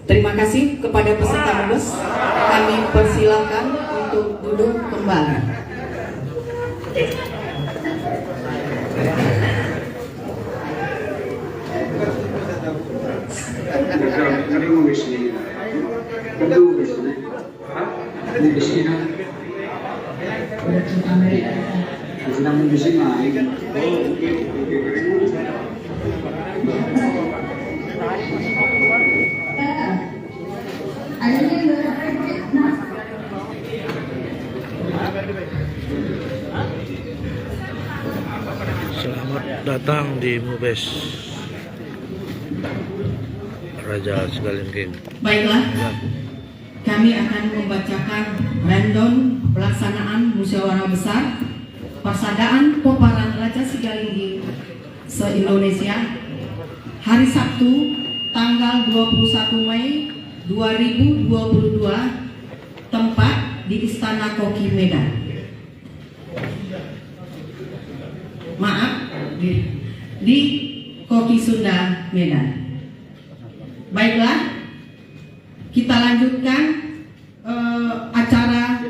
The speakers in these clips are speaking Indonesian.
Terima kasih kepada peserta mubes. Kami persilakan untuk duduk kembali. Selamat datang di Mubes Raja Sigalingging. Baiklah, kami akan membacakan rundown pelaksanaan musyawarah besar Persaudaraan Peparan Raja Sigalingging se-Indonesia hari Sabtu tanggal 21 Mei 2022, tempat di Istana Koki Medan. Maaf, di Koki Sunda Medan. Baiklah, kita lanjutkan acara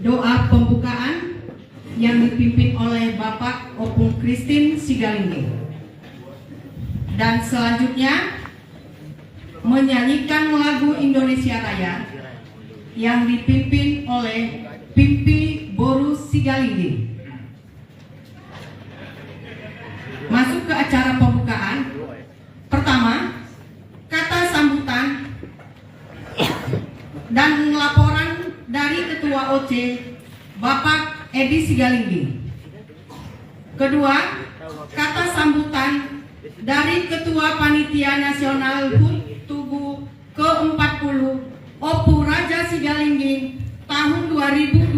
doa pembukaan yang dipimpin oleh Bapak Opung Christine Sigalingging. Dan selanjutnya menyanyikan lagu Indonesia Raya yang dipimpin oleh Pimpi Boru Sigalingging. Masuk ke acara pembukaan. Pertama, kata sambutan dan laporan dari Ketua OC Bapak Edi Sigalingging. Kedua, kata sambutan dari Ketua Panitia Nasional HUT Tugu ke-40 OPU Raja Sigalingging tahun 2022,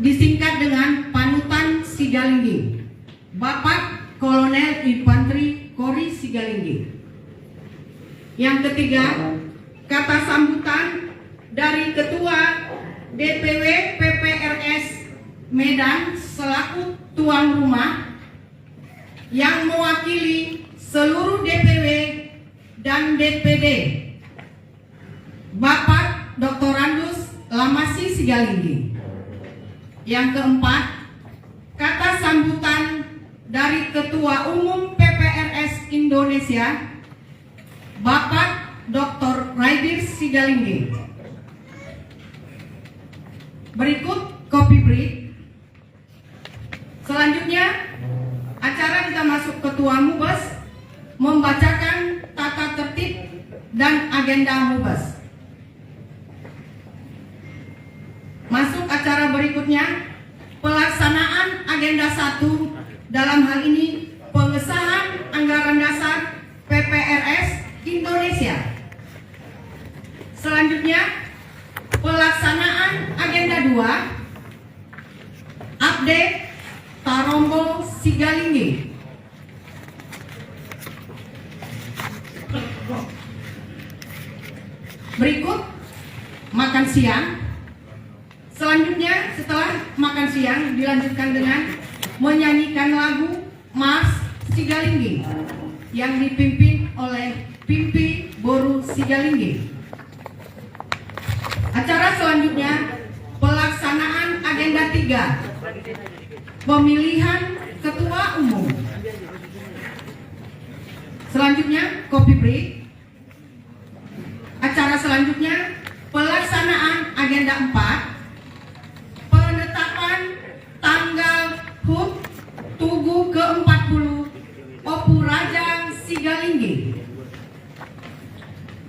disingkat dengan Panutan Sigalingging, Bapak Kolonel Infanteri Kori Sigalingging. Yang ketiga, kata sambutan dari Ketua DPW PPRS Medan selaku tuan rumah yang mewakili seluruh DPW dan DPD, Bapak Dr. Randus Lamasi Sigalingging. Yang keempat, kata sambutan dari Ketua Umum PPRS Indonesia, Bapak Dr. Raidir Sigalingging. Berikut copy brief. Selanjutnya, acara kita masuk Ketua Mubes membacakan tata tertib dan agenda Mubes. Masuk acara berikutnya, pelaksanaan agenda 1, dalam hal ini pengesahan anggaran dasar PPRS Indonesia. Selanjutnya, pelaksanaan agenda 2, update Tarombo Sigalingging. Berikut makan siang. Selanjutnya, setelah makan siang dilanjutkan dengan menyanyikan lagu Mars Sigalingging yang dipimpin oleh Pimpi Boru Sigalingging. Acara selanjutnya pelaksanaan agenda 3, pemilihan Ketua Umum. Selanjutnya coffee break. Acara selanjutnya pelaksanaan agenda 4, penetapan tanggal HUT Tugu ke-40 Opu Raja Sigalinggi.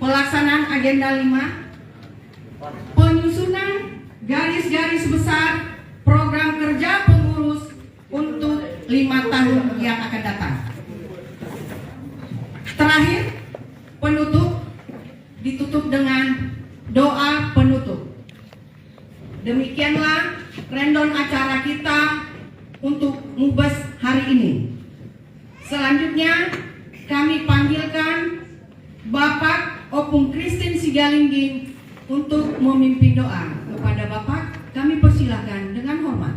Pelaksanaan agenda 5, penyusunan garis-garis besar program kerja pengurus untuk 5 tahun yang akan datang. Terakhir, penutup ditutup dengan doa penutup. Demikianlah random acara kita untuk Mubes hari ini. Selanjutnya kami panggilkan Bapak Opung Christine Sigalinggi untuk memimpin doa. Kepada Bapak kami persilakan dengan hormat.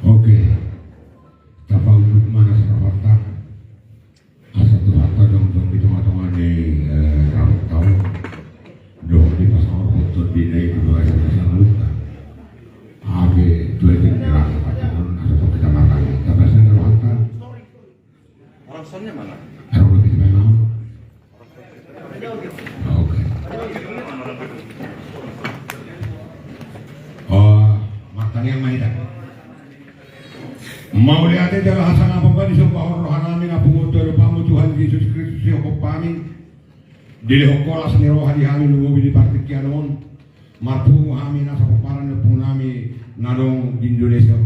Oke, tapang mana sa kapata asa tu hatta dong di tengah-tengah ni rambut tahu dong di pasang foto di naik dua sa luta age dua tinggal pacaran asa tu kecamatan tapi saya ngeruhatan Orang sonnya mana? orang lebih memang oke matang yang maitan Mauliate jala hasana pembadi sumpah rohanami na punguto pamu Tuhan Yesus Kristus yang kopami dili hokolas ni rohani hami nuwo di partikianon marpungu hami na sa paparan na punami nadong di Indonesia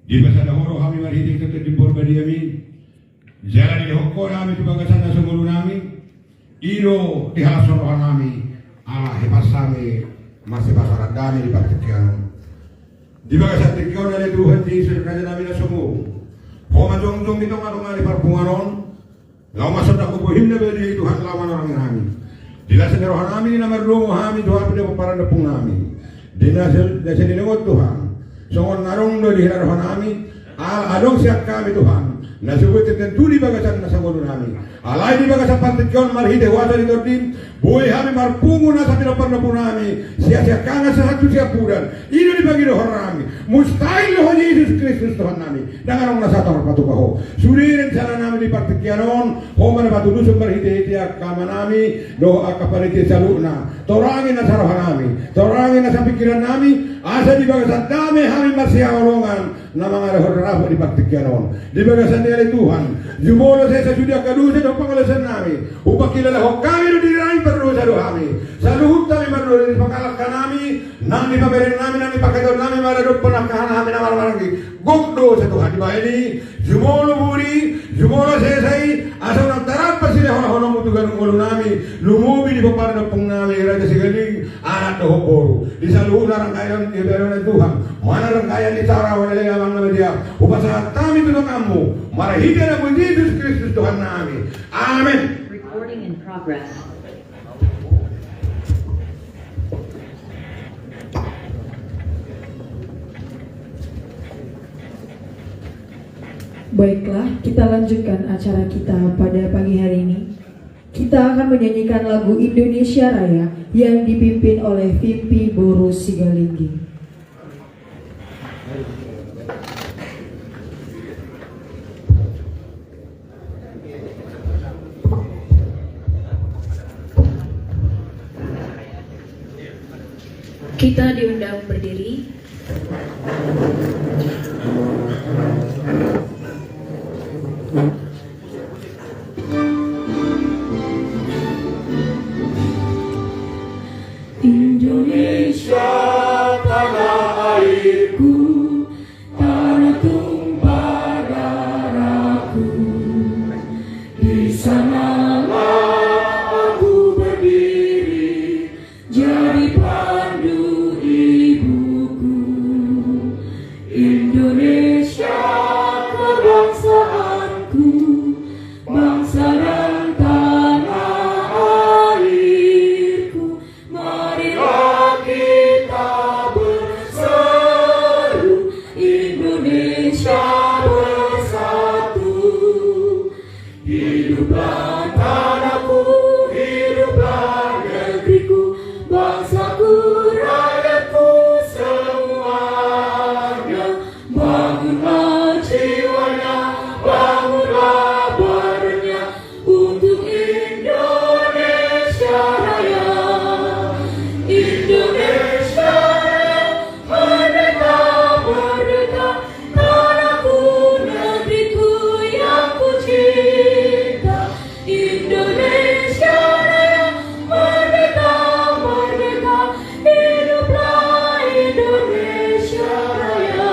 di basa dahoro hami marhiting sa ketimbor badi amin jala dili hokol hami di bagasan na sumulu nami iro di halas rohanami ala hepasami masih pasaran dami di partikianon di bagasan tingkau dari Tuhan Yesus Raja Nabi Nasomu. Kau majong-jong itu ngadong-ngadong perpunganon. Lau masuk aku bohim na beri Tuhan lawan orang kami. Dila senerohan kami na merdomo kami Tuhan pada peparan depung kami. Dina seningot Tuhan. Songon narong do di hirarohan kami. Adong siap kami Tuhan. Nasubut tentu di bagasan nasagolo kami. Alai di bagasan pantikon marhide wasa di tordim. Boy kami marpungu na sa pinaparna po namin. Siya kanga sa hatu siya pudan. Ino di bagi rohon namin. Mustahil rohon Yesus Kristus Tuhan namin. Nangarong nasa tawar patukaho. Sulirin sana namin di partikyanon. Homa na patulusong marhide-hide kama namin. Doa kapariti sa luna. Torangin na sa rohon namin. Torangin na sa pikiran namin. Asa di bagasan dami kami marsiyawalongan. Na mga rehor-raho di partikyanon. Di bagasan niya Tuhan. Jumolo sa sudia kadusa ng pangalasan namin. Upang kilala ho kami no dirain perlu sa kami. Sa luhut kami marunong di pangkalakkan namin. Nang di pamerin namin, nang di pakaitan namin, maradong penakahan namin na marang-marang. Gokdo sa Tuhan. Di ba ini? Jumolo buri, jumolo sesay. Asaw ng tarap pa sila hono-hono mutugan ng ulo namin. Lumubi di paparan ng pong namin. Raja Sigaling, anak na hoporo. Di sa luhut na rangkayan, ibero ng Tuhan. Mana rangkayan di tarawan na ligamang naman diya. Upang sa kami tulong kamu. Marahida na po Yesus Kristus Tuhan namin. Amen. Recording in progress. Baiklah, kita lanjutkan acara kita pada pagi hari ini. Kita akan menyanyikan lagu Indonesia Raya yang dipimpin oleh Pimpi Boru Sigalinggi. Kita diundang berdiri. Indonesia tanah airku, tanah tumpah darahku. Di sanalah aku berdiri, jadi pandu ibuku. Indonesia hiduplah tanahku, hiduplah negeriku, bangsaku, rakyatku semuanya. Bangunlah jiwanya, bangunlah badannya untuk Indonesia Raya. Indonesia Raya, merdeka, merdeka, tanahku, negeriku yang ku cinta. Indonesia Raya, merdeka, merdeka, hiduplah Indonesia Raya.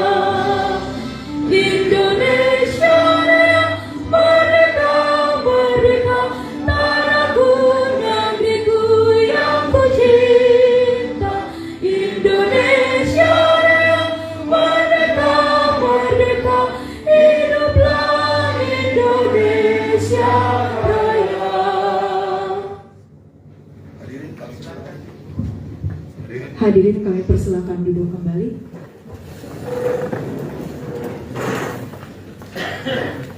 Indonesia Raya, merdeka, merdeka, tanahku, negeriku yang ku cinta. Indonesia Raya, merdeka, merdeka, hiduplah Indonesia Raya. Hadirin kami persilakan duduk kembali.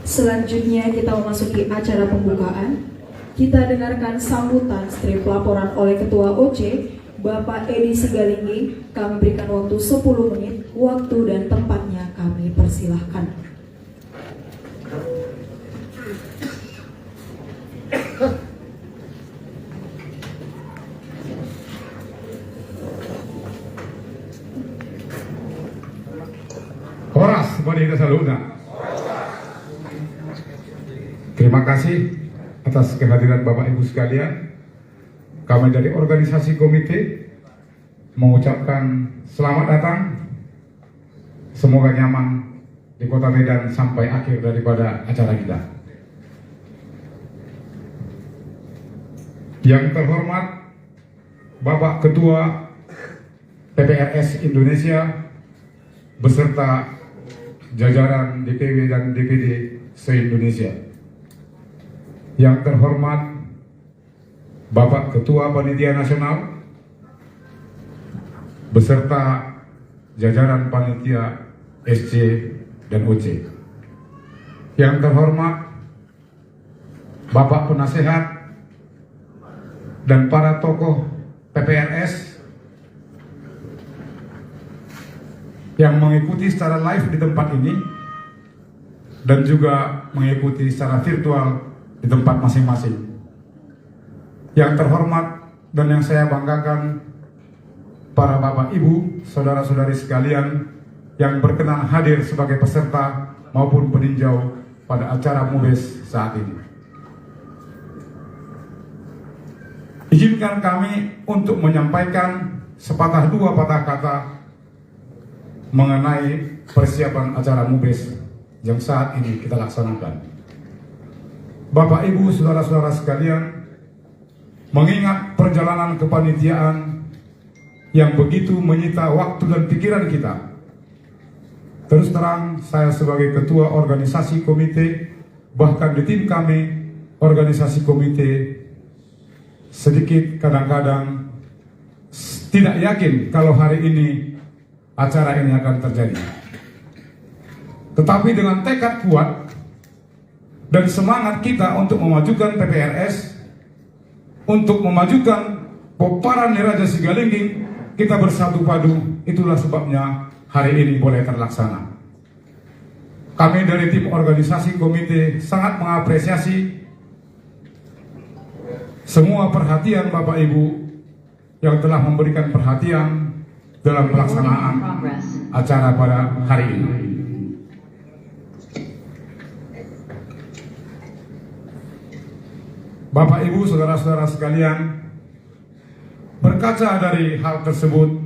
Selanjutnya kita memasuki acara pembukaan. Kita dengarkan sambutan strip laporan oleh Ketua OC, Bapak Edi Sigalinggi. Kami berikan waktu 10 menit, waktu dan tempatnya kami persilahkan. Horas, kepada kita saluna. Terima kasih atas kehadiran Bapak Ibu sekalian. Kami dari organisasi komite mengucapkan selamat datang. Semoga nyaman di Kota Medan sampai akhir daripada acara kita. Yang terhormat Bapak Ketua PPRS Indonesia beserta jajaran DPW dan DPD se-Indonesia. Yang terhormat Bapak Ketua Panitia Nasional beserta jajaran panitia SC dan OC. Yang terhormat Bapak Penasehat dan para tokoh PPRS yang mengikuti secara live di tempat ini dan juga mengikuti secara virtual di tempat masing-masing. Yang terhormat dan yang saya banggakan, para bapak ibu, saudara-saudari sekalian yang berkenan hadir sebagai peserta maupun peninjau pada acara MUBES saat ini. Izinkan kami untuk menyampaikan sepatah dua patah kata mengenai persiapan acara MUBES yang saat ini kita laksanakan. Bapak Ibu, saudara-saudara sekalian, mengingat perjalanan kepanitiaan yang begitu menyita waktu dan pikiran kita, terus terang saya sebagai ketua organisasi komite, bahkan di tim kami organisasi komite, sedikit kadang-kadang tidak yakin kalau hari ini acara ini akan terjadi. Tetapi dengan tekad kuat dan semangat kita untuk memajukan PPRS, untuk memajukan Peparan Niraja Sigalingging, kita bersatu padu. Itulah sebabnya hari ini boleh terlaksana. Kami dari tim organisasi komite sangat mengapresiasi semua perhatian Bapak Ibu yang telah memberikan perhatian dalam pelaksanaan acara pada hari ini. Bapak Ibu, saudara-saudara sekalian, berkaca dari hal tersebut,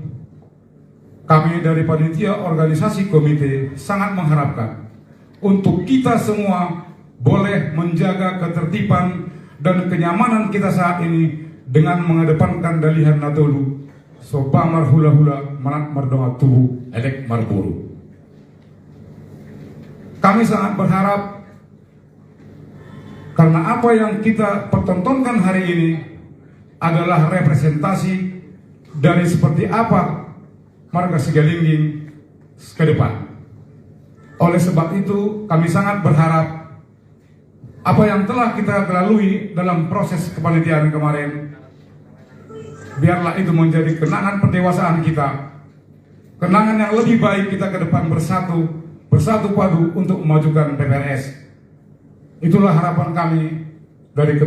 kami dari panitia organisasi komite sangat mengharapkan untuk kita semua boleh menjaga ketertiban dan kenyamanan kita saat ini dengan mengedepankan dalihan natolu sopa marhula-hula manat mardonga tubuh elek marburu. Kami sangat berharap karena apa yang kita pertontonkan hari ini adalah representasi dari seperti apa marga Sigalingging ke depan. Oleh sebab itu kami sangat berharap apa yang telah kita lalui dalam proses kepanitiaan kemarin, biarlah itu menjadi kenangan pendewasaan kita, kenangan yang lebih baik kita ke depan bersatu padu untuk memajukan PPRS. Itulah harapan kami dari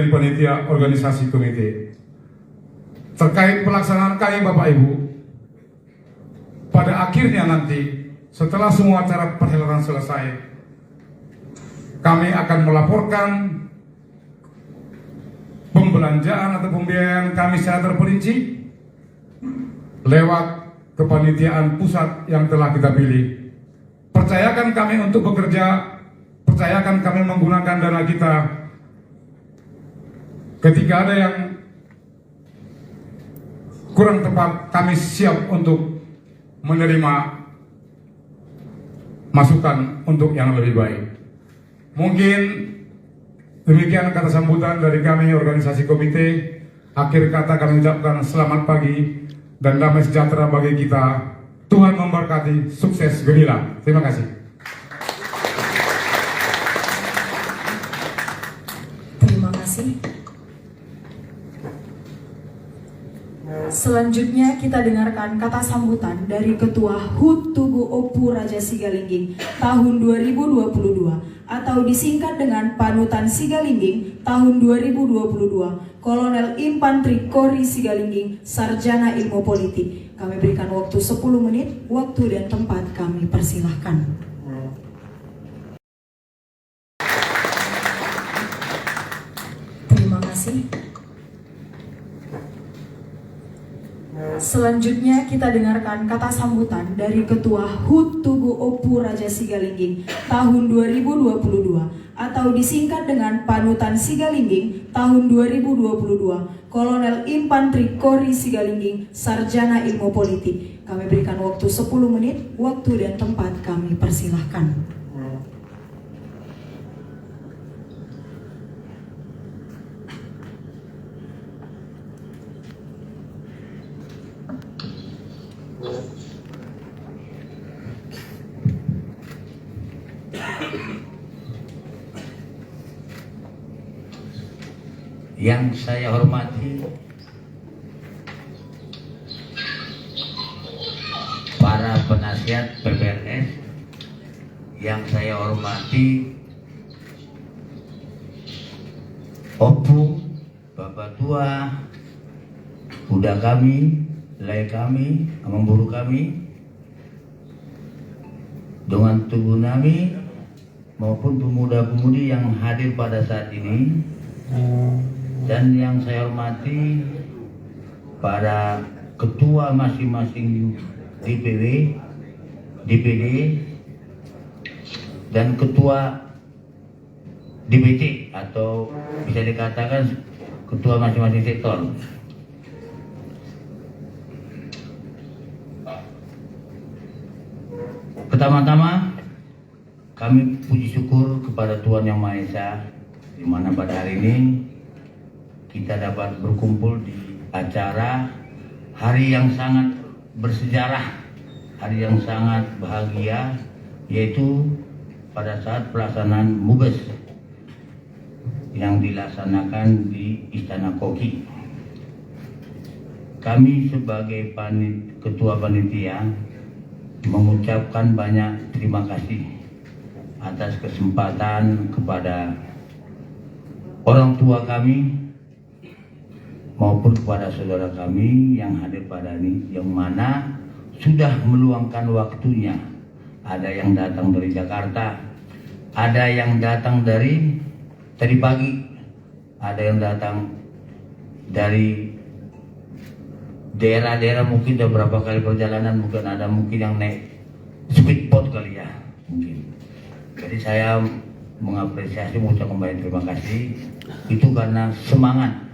panitia organisasi komite. Terkait pelaksanaan kami Bapak Ibu, pada akhirnya nanti setelah semua acara perhelatan selesai, kami akan melaporkan pembelanjaan atau pembiayaan kami secara terperinci lewat kepanitiaan pusat yang telah kita pilih. Percayakan kami untuk bekerja, percayakan kami menggunakan dana kita. Ketika ada yang kurang tepat, kami siap untuk menerima masukan untuk yang lebih baik. Mungkin demikian kata sambutan dari kami organisasi komite. Akhir kata kami ucapkan selamat pagi dan damai sejahtera bagi kita. Tuhan memberkati, sukses gemilang. Terima kasih. Terima kasih. Selanjutnya kita dengarkan kata sambutan dari Ketua HUT Tugu Opu Raja Sigalingging tahun 2022 atau disingkat dengan Panutan Sigalingging tahun 2022, Kolonel Infantri Kori Sigalingging, Sarjana Ilmu Politik. Kami berikan waktu 10 menit, waktu dan tempat kami persilahkan. Terima kasih. Selanjutnya kita dengarkan kata sambutan dari Ketua HUT Tugu Opu Raja Sigalingging tahun 2022 atau disingkat dengan Panutan Sigalingging tahun 2022, Kolonel Infantri Kori Sigalingging, Sarjana Ilmu Politik. Kami berikan waktu 10 menit, waktu dan tempat kami persilahkan. Yang saya hormati para penasihat PPRS, yang saya hormati Opu, Bapak Tua, kuda kami, lay kami, memburu kami, dengan tubuh kami maupun pemuda-pemudi yang hadir pada saat ini. Dan yang saya hormati para ketua masing-masing DPW, DPD, dan ketua DPC atau bisa dikatakan ketua masing-masing sektor. Pertama-tama kami puji syukur kepada Tuhan Yang Maha Esa, di mana pada hari ini kita dapat berkumpul di acara hari yang sangat bersejarah, hari yang sangat bahagia, yaitu pada saat pelaksanaan MUBES yang dilaksanakan di Istana Koki. Kami sebagai ketua panitia mengucapkan banyak terima kasih atas kesempatan kepada orang tua kami maupun kepada saudara kami yang hadir pada ini, yang mana sudah meluangkan waktunya. Ada yang datang dari Jakarta, ada yang datang dari tadi pagi, ada yang datang dari daerah-daerah, mungkin beberapa kali perjalanan, mungkin ada mungkin yang naik speedboat kali ya, mungkin. Jadi saya mengapresiasi, mengucapkan banyak terima kasih. Itu karena semangat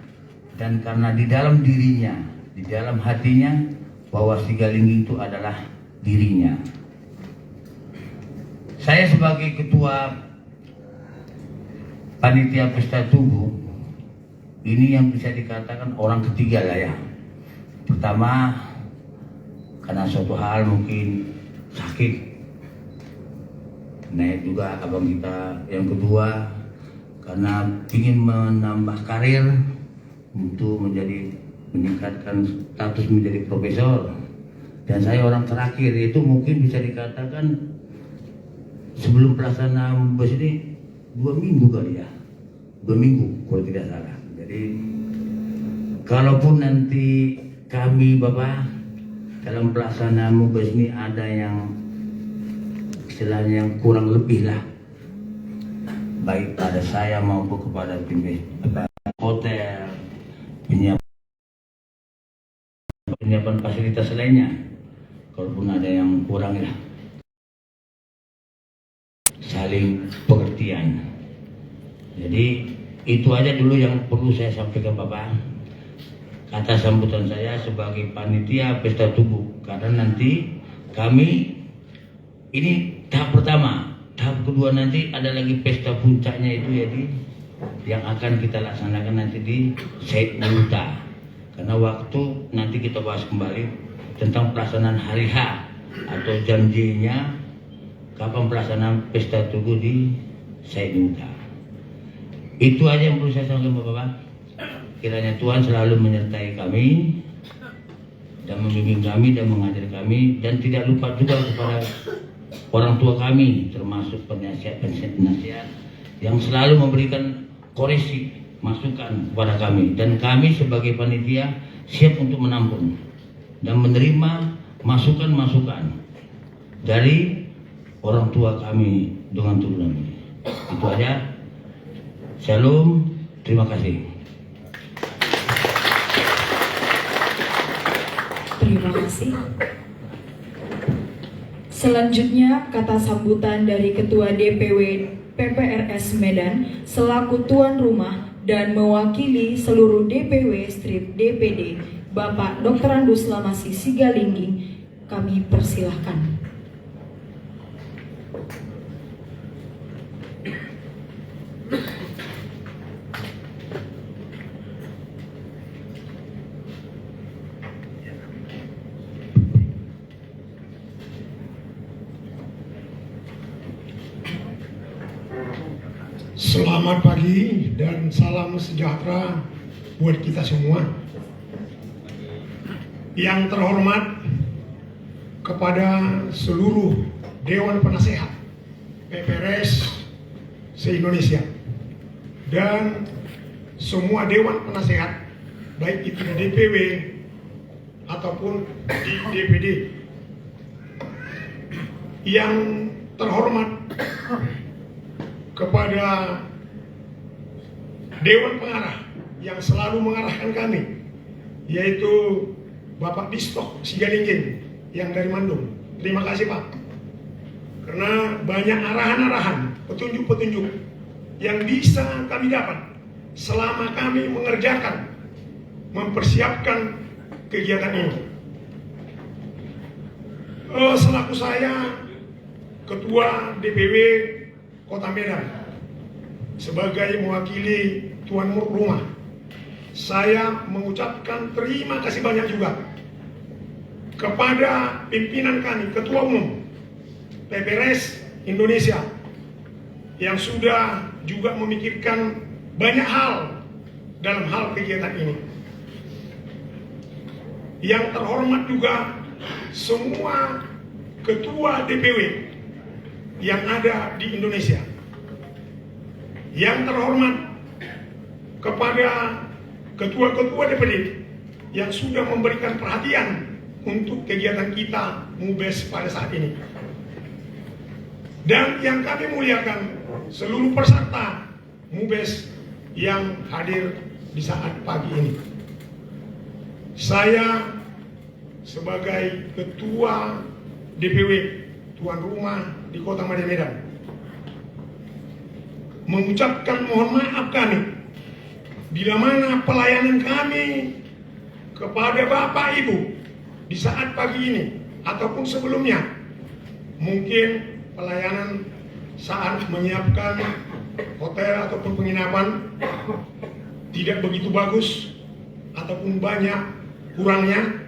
dan karena di dalam dirinya, di dalam hatinya, bahwa Sigalingging itu adalah dirinya. Saya sebagai ketua panitia Pesta Tugu, ini yang bisa dikatakan orang ketiga lah ya. Pertama, karena suatu hal mungkin sakit, naik juga abang kita. Yang kedua, karena ingin menambah karir untuk meningkatkan status menjadi profesor. Dan saya orang terakhir, itu mungkin bisa dikatakan sebelum pelaksanaan MUBES ini 2 minggu kali ya, 2 minggu kalau tidak salah. Jadi kalaupun nanti kami Bapak dalam pelaksanaan MUBES ini ada yang istilahnya yang kurang lebih lah, baik pada saya maupun kepada tim hotel, penyiapan fasilitas lainnya, kalaupun ada yang kurang ya saling pengertian. Jadi itu aja dulu yang perlu saya sampaikan Bapak atas sambutan saya sebagai panitia pesta tubuh, karena nanti kami ini tahap pertama, tahap kedua nanti ada lagi pesta puncaknya itu jadi yang akan kita laksanakan nanti di Syed Nuta. Karena waktu nanti kita bahas kembali tentang pelaksanaan hari H atau janjinya kapan pelaksanaan pesta tubuh di Syed Nuta. Itu aja yang perlu saya sampaikan Bapak. Kiranya Tuhan selalu menyertai kami dan membimbing kami dan mengajari kami, dan tidak lupa juga kepada orang tua kami termasuk penasihat-penasihat yang selalu memberikan koreksi, masukan kepada kami, dan kami sebagai panitia siap untuk menampung dan menerima masukan-masukan dari orang tua kami dengan tulus ini. Itu aja. Shalom, terima kasih. Terima kasih. Selanjutnya kata sambutan dari Ketua DPW PPRS Medan selaku tuan rumah dan mewakili seluruh DPW strip DPD Bapak Dr. Andus Lamasi Sigalingging, kami persilahkan. Selamat pagi dan salam sejahtera buat kita semua. Yang terhormat kepada seluruh Dewan Penasehat PPRS se-Indonesia dan semua Dewan Penasehat baik itu di DPW ataupun di DPD. Yang terhormat kepada Dewan Pengarah yang selalu mengarahkan kami, yaitu Bapak Distok Sigalingging yang dari Bandung. Terima kasih Pak, karena banyak arahan-arahan, petunjuk-petunjuk yang bisa kami dapat selama kami mengerjakan, mempersiapkan kegiatan ini. Selaku saya Ketua DPW Kota Medan sebagai mewakili tuan rumah, saya mengucapkan terima kasih banyak juga kepada pimpinan kami, Ketua Umum PPRS Indonesia yang sudah juga memikirkan banyak hal dalam hal kegiatan ini. Yang terhormat juga semua ketua DPW yang ada di Indonesia. Yang terhormat kepada ketua-ketua DPD yang sudah memberikan perhatian untuk kegiatan kita MUBES pada saat ini. Dan yang kami muliakan seluruh peserta MUBES yang hadir di saat pagi ini. Saya sebagai ketua DPW tuan rumah di Kota Medan mengucapkan mohon maaf kami bila mana pelayanan kami kepada Bapak Ibu di saat pagi ini ataupun sebelumnya mungkin pelayanan saat menyiapkan hotel ataupun penginapan tidak begitu bagus ataupun banyak kurangnya,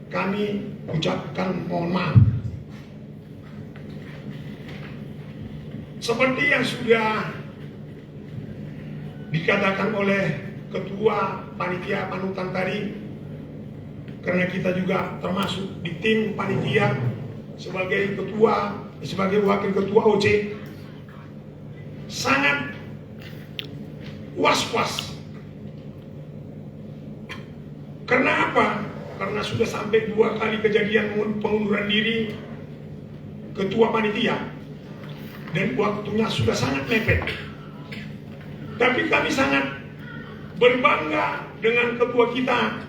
kami ucapkan mohon maaf. Seperti yang sudah dikatakan oleh ketua panitia panutan tadi, karena kita juga termasuk di tim panitia sebagai wakil ketua OC, sangat was-was. Karena apa? Karena sudah sampai 2 kali kejadian pengunduran diri ketua panitia dan waktunya sudah sangat mepet. Tapi kami sangat berbangga dengan ketua kita,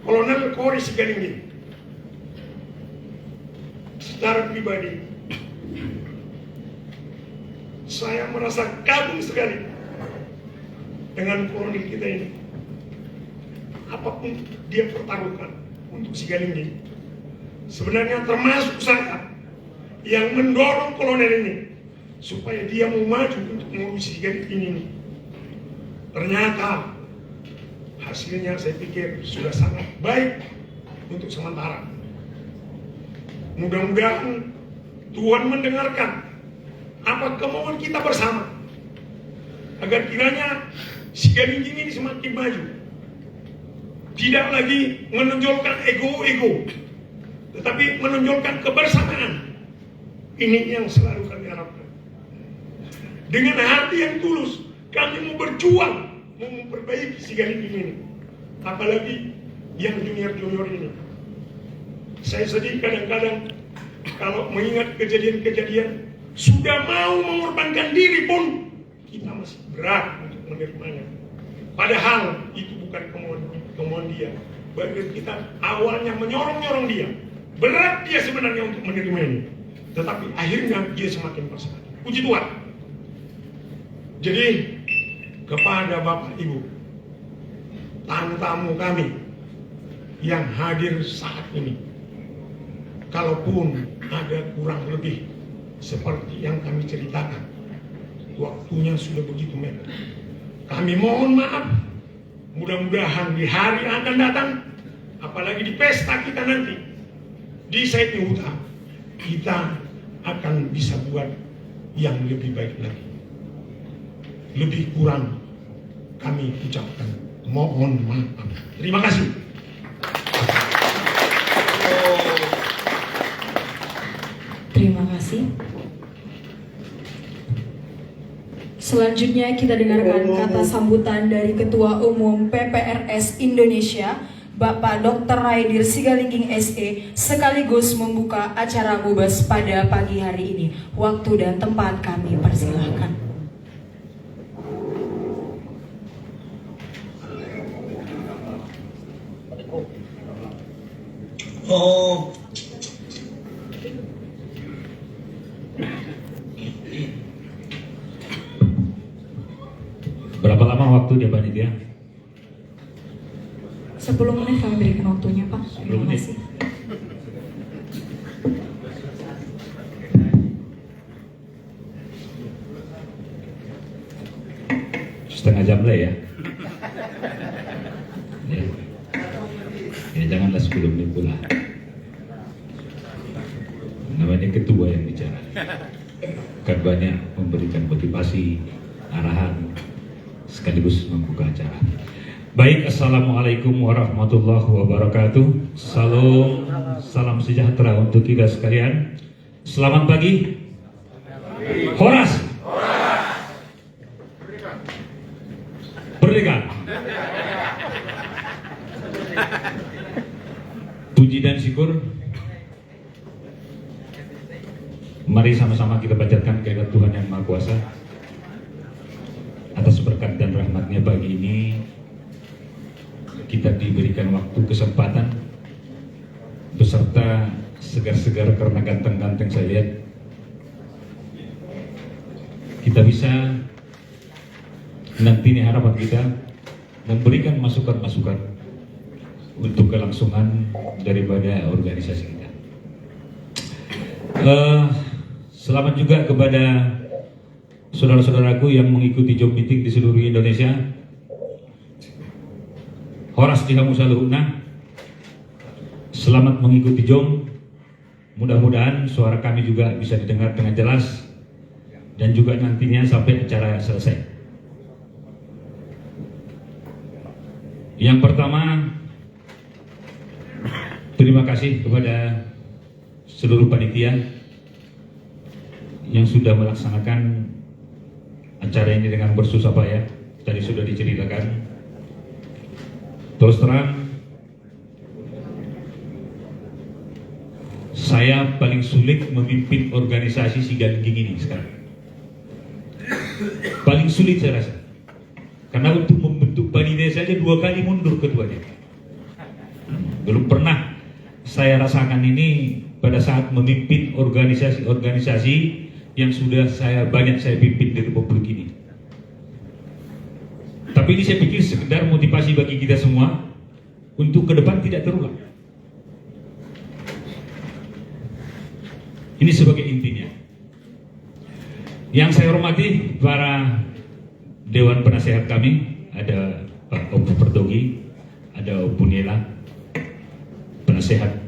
Kolonel Kori Sigalingging. Secara pribadi, saya merasa kagum sekali dengan kolonel kita ini. Apapun dia pertaruhkan untuk Sigalingging. Sebenarnya termasuk saya yang mendorong kolonel ini supaya dia mau maju untuk mengurusi Sigalingging ini. Ternyata hasilnya saya pikir sudah sangat baik untuk sementara. Mudah-mudahan Tuhan mendengarkan apa kemauan kita bersama, agar kiranya Sigalingging ini semakin maju. Tidak lagi menonjolkan ego-ego, tetapi menonjolkan kebersamaan. Ini yang selalu kami harapkan. Dengan hati yang tulus, kami mau berjuang, mau memperbaiki Sigalingging ini. Apalagi yang junior-junior ini. Saya sedih kadang-kadang kalau mengingat kejadian-kejadian, sudah mau mengorbankan diri pun kita masih berat untuk menerimanya. Padahal itu bukan kemauan dia. Bahkan kita awalnya menyorong-nyorong dia. Berat dia sebenarnya untuk menerima ini. Tetapi akhirnya dia semakin bersatu. Puji Tuhan. Jadi kepada Bapak Ibu, tamu-tamu kami yang hadir saat ini, kalaupun ada kurang lebih seperti yang kami ceritakan, waktunya sudah begitu mepet. Kami mohon maaf. Mudah-mudahan di hari yang akan datang, apalagi di pesta kita nanti di Said Huta, kita akan bisa buat yang lebih baik lagi. Lebih kurang kami ucapkan mohon maaf. Terima kasih. Terima kasih. Selanjutnya kita dengarkan kata sambutan dari Ketua Umum PPRS Indonesia, Bapak Dr. Raidir Sigalingging SE, sekaligus membuka acara Mubes pada pagi hari ini. Waktu dan tempat kami persilahkan. Berapa lama waktu dia panitia? 10 menit kami berikan waktunya, Pak. Terima kasih. Setengah jam lah ya. Ya janganlah 10 menit pula. Namanya ketua yang bicara. Kan banyak memberikan motivasi, arahan, sekaligus membuka acara. Baik, assalamualaikum warahmatullahi wabarakatuh. Salam sejahtera untuk kita sekalian. Selamat pagi. Horas. Merdeka. Puji dan syukur. Mari sama-sama kita panjatkan kehadirat Tuhan yang Maha Kuasa atas berkat dan rahmatnya pagi ini. Kita diberikan waktu kesempatan beserta segar-segar karena ganteng-ganteng saya lihat, kita bisa nanti ini harapan kita memberikan masukan-masukan untuk kelangsungan daripada organisasi kita. Selamat juga kepada saudara-saudaraku yang mengikuti job meeting di seluruh Indonesia. Horas di Hamusaluhuna, selamat mengikuti jom. Mudah-mudahan suara kami juga bisa didengar dengan jelas dan juga nantinya sampai acara selesai. Yang pertama, terima kasih kepada seluruh panitia yang sudah melaksanakan acara ini dengan bersusah payah. Tadi sudah diceritakan. Terus terang, saya paling sulit memimpin organisasi Sigalingging ini sekarang. Paling sulit saya rasa. Karena untuk membentuk panitia saja 2 kali mundur ketuanya. Belum pernah saya rasakan ini pada saat memimpin organisasi-organisasi yang sudah banyak saya pimpin di Republik ini. Tapi ini saya pikir sekedar motivasi bagi kita semua untuk ke depan tidak terulang. Ini sebagai intinya. Yang saya hormati para Dewan Penasehat kami, ada Pak Opu Pertogi, ada Opu Nela, penasehat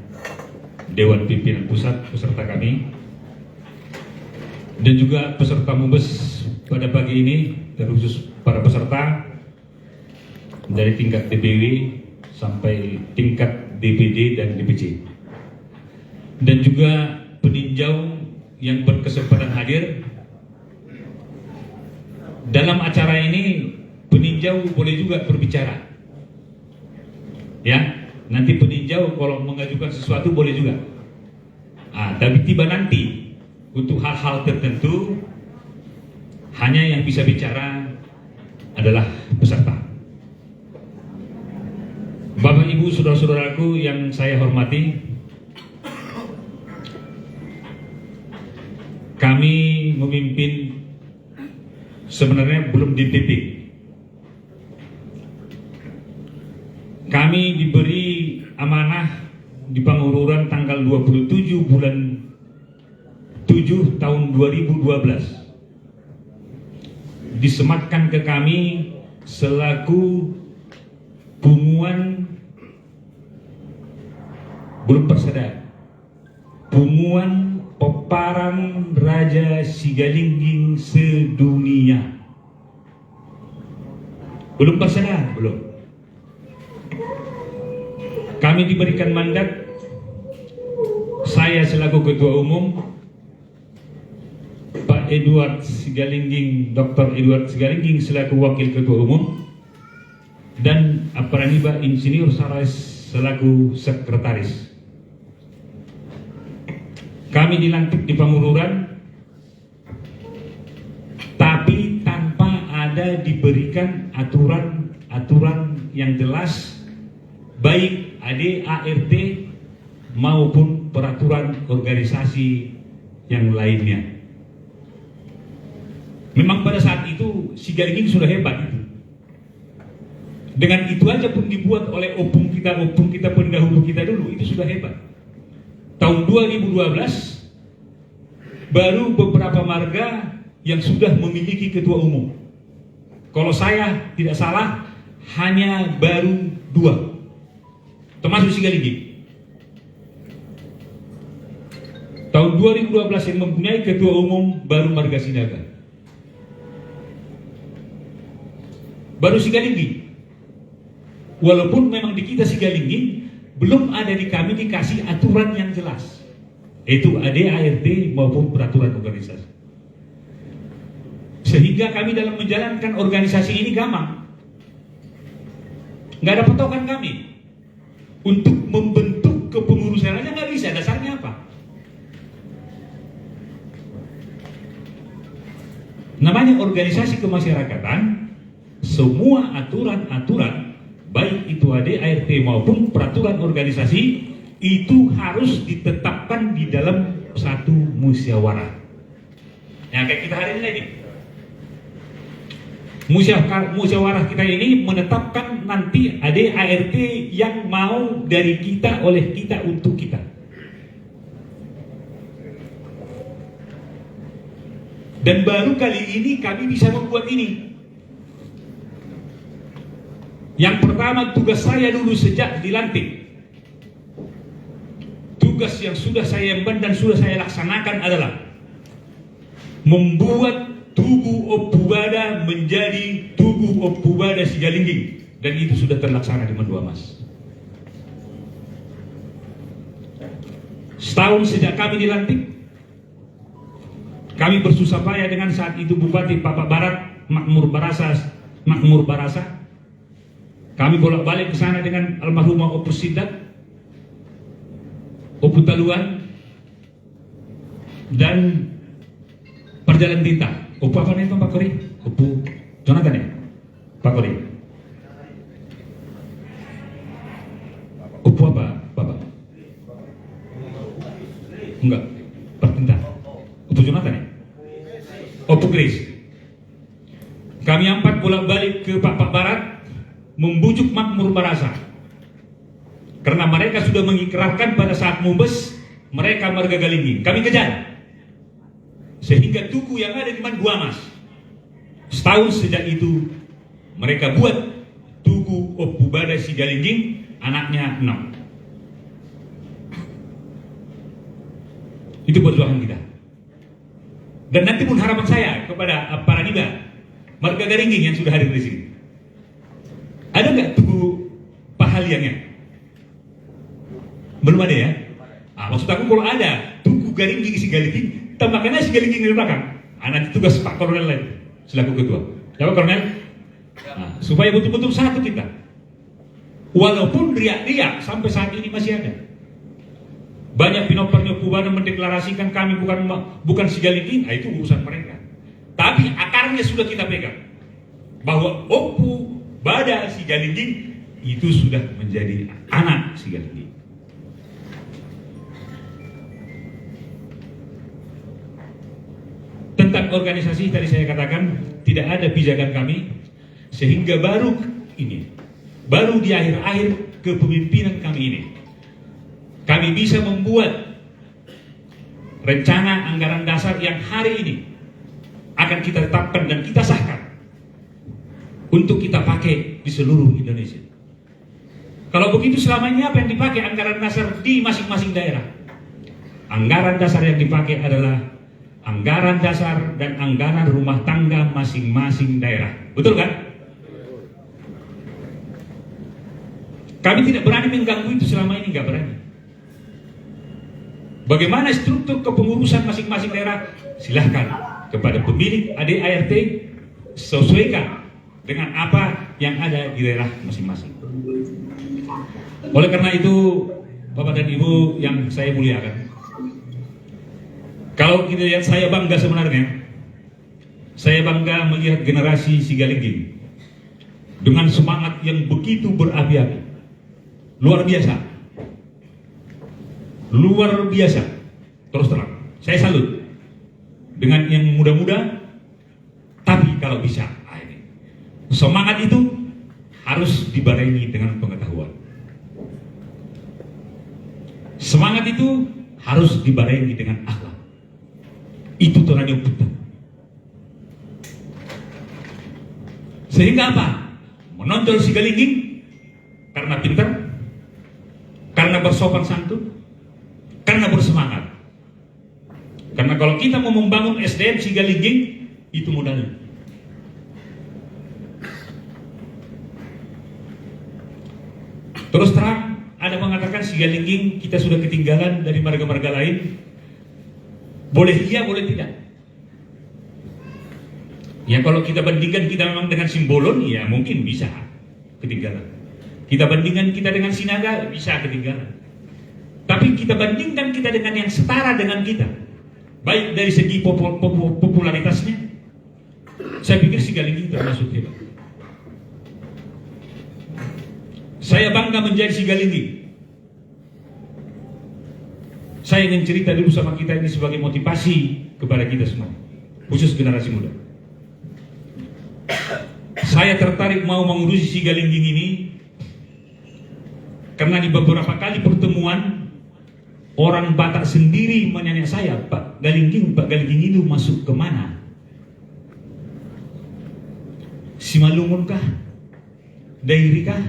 Dewan Pimpinan Pusat beserta kami, dan juga peserta MUBES pada pagi ini, terkhusus para peserta dari tingkat DPW sampai tingkat DPD dan DPC, dan juga peninjau yang berkesempatan hadir. Dalam acara ini peninjau boleh juga berbicara, ya. Nanti peninjau kalau mengajukan sesuatu boleh juga. Tapi tiba nanti untuk hal-hal tertentu hanya yang bisa bicara adalah peserta. Bapak Ibu saudara-saudaraku yang saya hormati, kami memimpin sebenarnya belum DPP. Kami diberi amanah di Pangururan tanggal 27 bulan 7 tahun 2012. Disematkan ke kami selaku punguan belum persedar, punguan peparang Raja Sigalingging sedunia. Belum persedar, belum. Kami diberikan mandat, saya selaku Ketua Umum, Pak Edward Sigalingging, Dr. Edward Sigalingging selaku Wakil Ketua Umum, dan Apraniba Insinyur Sarais selaku Sekretaris. Kami dilantik di Pangururan, tapi tanpa ada diberikan aturan-aturan yang jelas, baik ADART maupun peraturan organisasi yang lainnya. Memang pada saat itu Sigalingging sudah hebat itu. Dengan itu aja pun dibuat oleh opung kita pendahulu kita dulu, itu sudah hebat. Tahun 2012 baru beberapa marga yang sudah memiliki ketua umum. Kalau saya tidak salah hanya baru 2. Termasuk Sigalingging. Tahun 2012 yang mempunyai ketua umum baru Marga Sinaga, baru Sigalingging. Walaupun memang di kita Sigalingging belum ada di kami dikasih aturan yang jelas, yaitu ADART maupun peraturan organisasi. Sehingga kami dalam menjalankan organisasi ini gampang, nggak ada patokan kami. Untuk membentuk kepengurusan aja nggak bisa, dasarnya apa? Namanya organisasi kemasyarakatan, semua aturan-aturan, baik itu ADART maupun peraturan organisasi, itu harus ditetapkan di dalam satu musyawarah. Yang kayak kita hari ini. Musyawarah kita ini menetapkan nanti ADART yang mau dari kita, oleh kita, untuk kita. Dan baru kali ini kami bisa membuat ini. Yang pertama, tugas saya dulu sejak dilantik, tugas yang sudah saya emban dan sudah saya laksanakan adalah membuat tubuh Opubada menjadi tubuh Opubada Sigalingging. dan itu sudah terlaksana di Mandua Mas. Setahun sejak kami dilantik, kami bersusah payah dengan saat itu Bupati Papua Barat Makmur Barasa. Kami bolak-balik ke sana dengan almarhumah Opu Sidat, Opu Taluan, dan Perjalanan Tinta. Opu apa nih Pak Kori? Opu Jonathan ya? Pak Kori. Opu apa Bapak? Enggak, Pertinta. Opu Jonathan ya? Opu Grace. Kami 4 bolak-balik ke Papua Barat membujuk Makmur Barasa. Karena mereka sudah mengikrarkan pada saat Mubes mereka marga Galingging. Kami kejar. Sehingga tugu yang ada di Mandua Mas. Setahun sejak itu mereka buat tugu Opu Badai Sigalingging, anaknya 6. Itu perjuangan kita. Dan nanti pun harapan saya kepada para Niba marga Galingging yang sudah hadir di sini. Ada nggak tugu pahaliangnya? Belum ada ya? Maksud aku kalau ada tugu Galingging Sigalingging, tambahkan aja Sigalingging di belakang. Nanti tugas Pak Kolonel lain selaku ketua. Ya Pak Kolonel? Supaya betul-betul satu kita. Walaupun riak-riak sampai saat ini masih ada. Banyak pinopernya Kubana mendeklarasikan kami bukan Sigalingging, itu urusan mereka. Tapi akarnya sudah kita pegang. Bahwa Opu Bada Sigalingging itu sudah menjadi anak Sigalingging. Tentang organisasi tadi saya katakan tidak ada pijakan kami, sehingga baru di akhir-akhir kepemimpinan kami ini kami bisa membuat rencana anggaran dasar yang hari ini akan kita tetapkan dan kita sahkan untuk kita pakai di seluruh Indonesia. Kalau begitu selama ini apa yang dipakai anggaran dasar di masing-masing daerah? Anggaran dasar yang dipakai adalah anggaran dasar dan anggaran rumah tangga masing-masing daerah. Betul kan? Kami tidak berani mengganggu itu selama ini, nggak berani. Bagaimana struktur kepengurusan masing-masing daerah? Silahkan kepada pemilik ADART sesuaikan dengan apa yang ada di daerah masing-masing. Oleh karena itu, Bapak dan Ibu yang saya muliakan, kalau kita lihat, saya bangga sebenarnya. Saya bangga melihat generasi Sigalingging dengan semangat yang begitu berapi-api. Luar biasa. Luar biasa. Terus terang, saya salut dengan yang muda-muda. Tapi kalau bisa, semangat itu harus dibarengi dengan pengetahuan. Semangat itu harus dibarengi dengan akhlak. Itu Tuhan yang betul. Sehingga apa? Menonjol Sigalingging karena pintar, karena bersopan santun, karena bersemangat. Karena kalau kita mau membangun SDM Sigalingging, itu modalnya. Terus terang, ada mengatakan Sigalingging kita sudah ketinggalan dari marga-marga lain. Boleh iya, boleh tidak. Ya kalau kita bandingkan kita memang dengan Simbolon, ya mungkin bisa ketinggalan. Kita bandingkan kita dengan Sinaga, bisa ketinggalan. Tapi kita bandingkan kita dengan yang setara dengan kita, baik dari segi popularitasnya, saya pikir Sigalingging termasuk hebat. Saya bangga menjadi Sigalingging. Saya ingin cerita dulu sama kita ini sebagai motivasi kepada kita semua, khusus generasi muda. Saya tertarik mau mengurusi Sigalingging ini karena di beberapa kali pertemuan orang Batak sendiri menanya saya, Pak Galingging itu masuk ke mana? Simalungun kah? Dairi kah?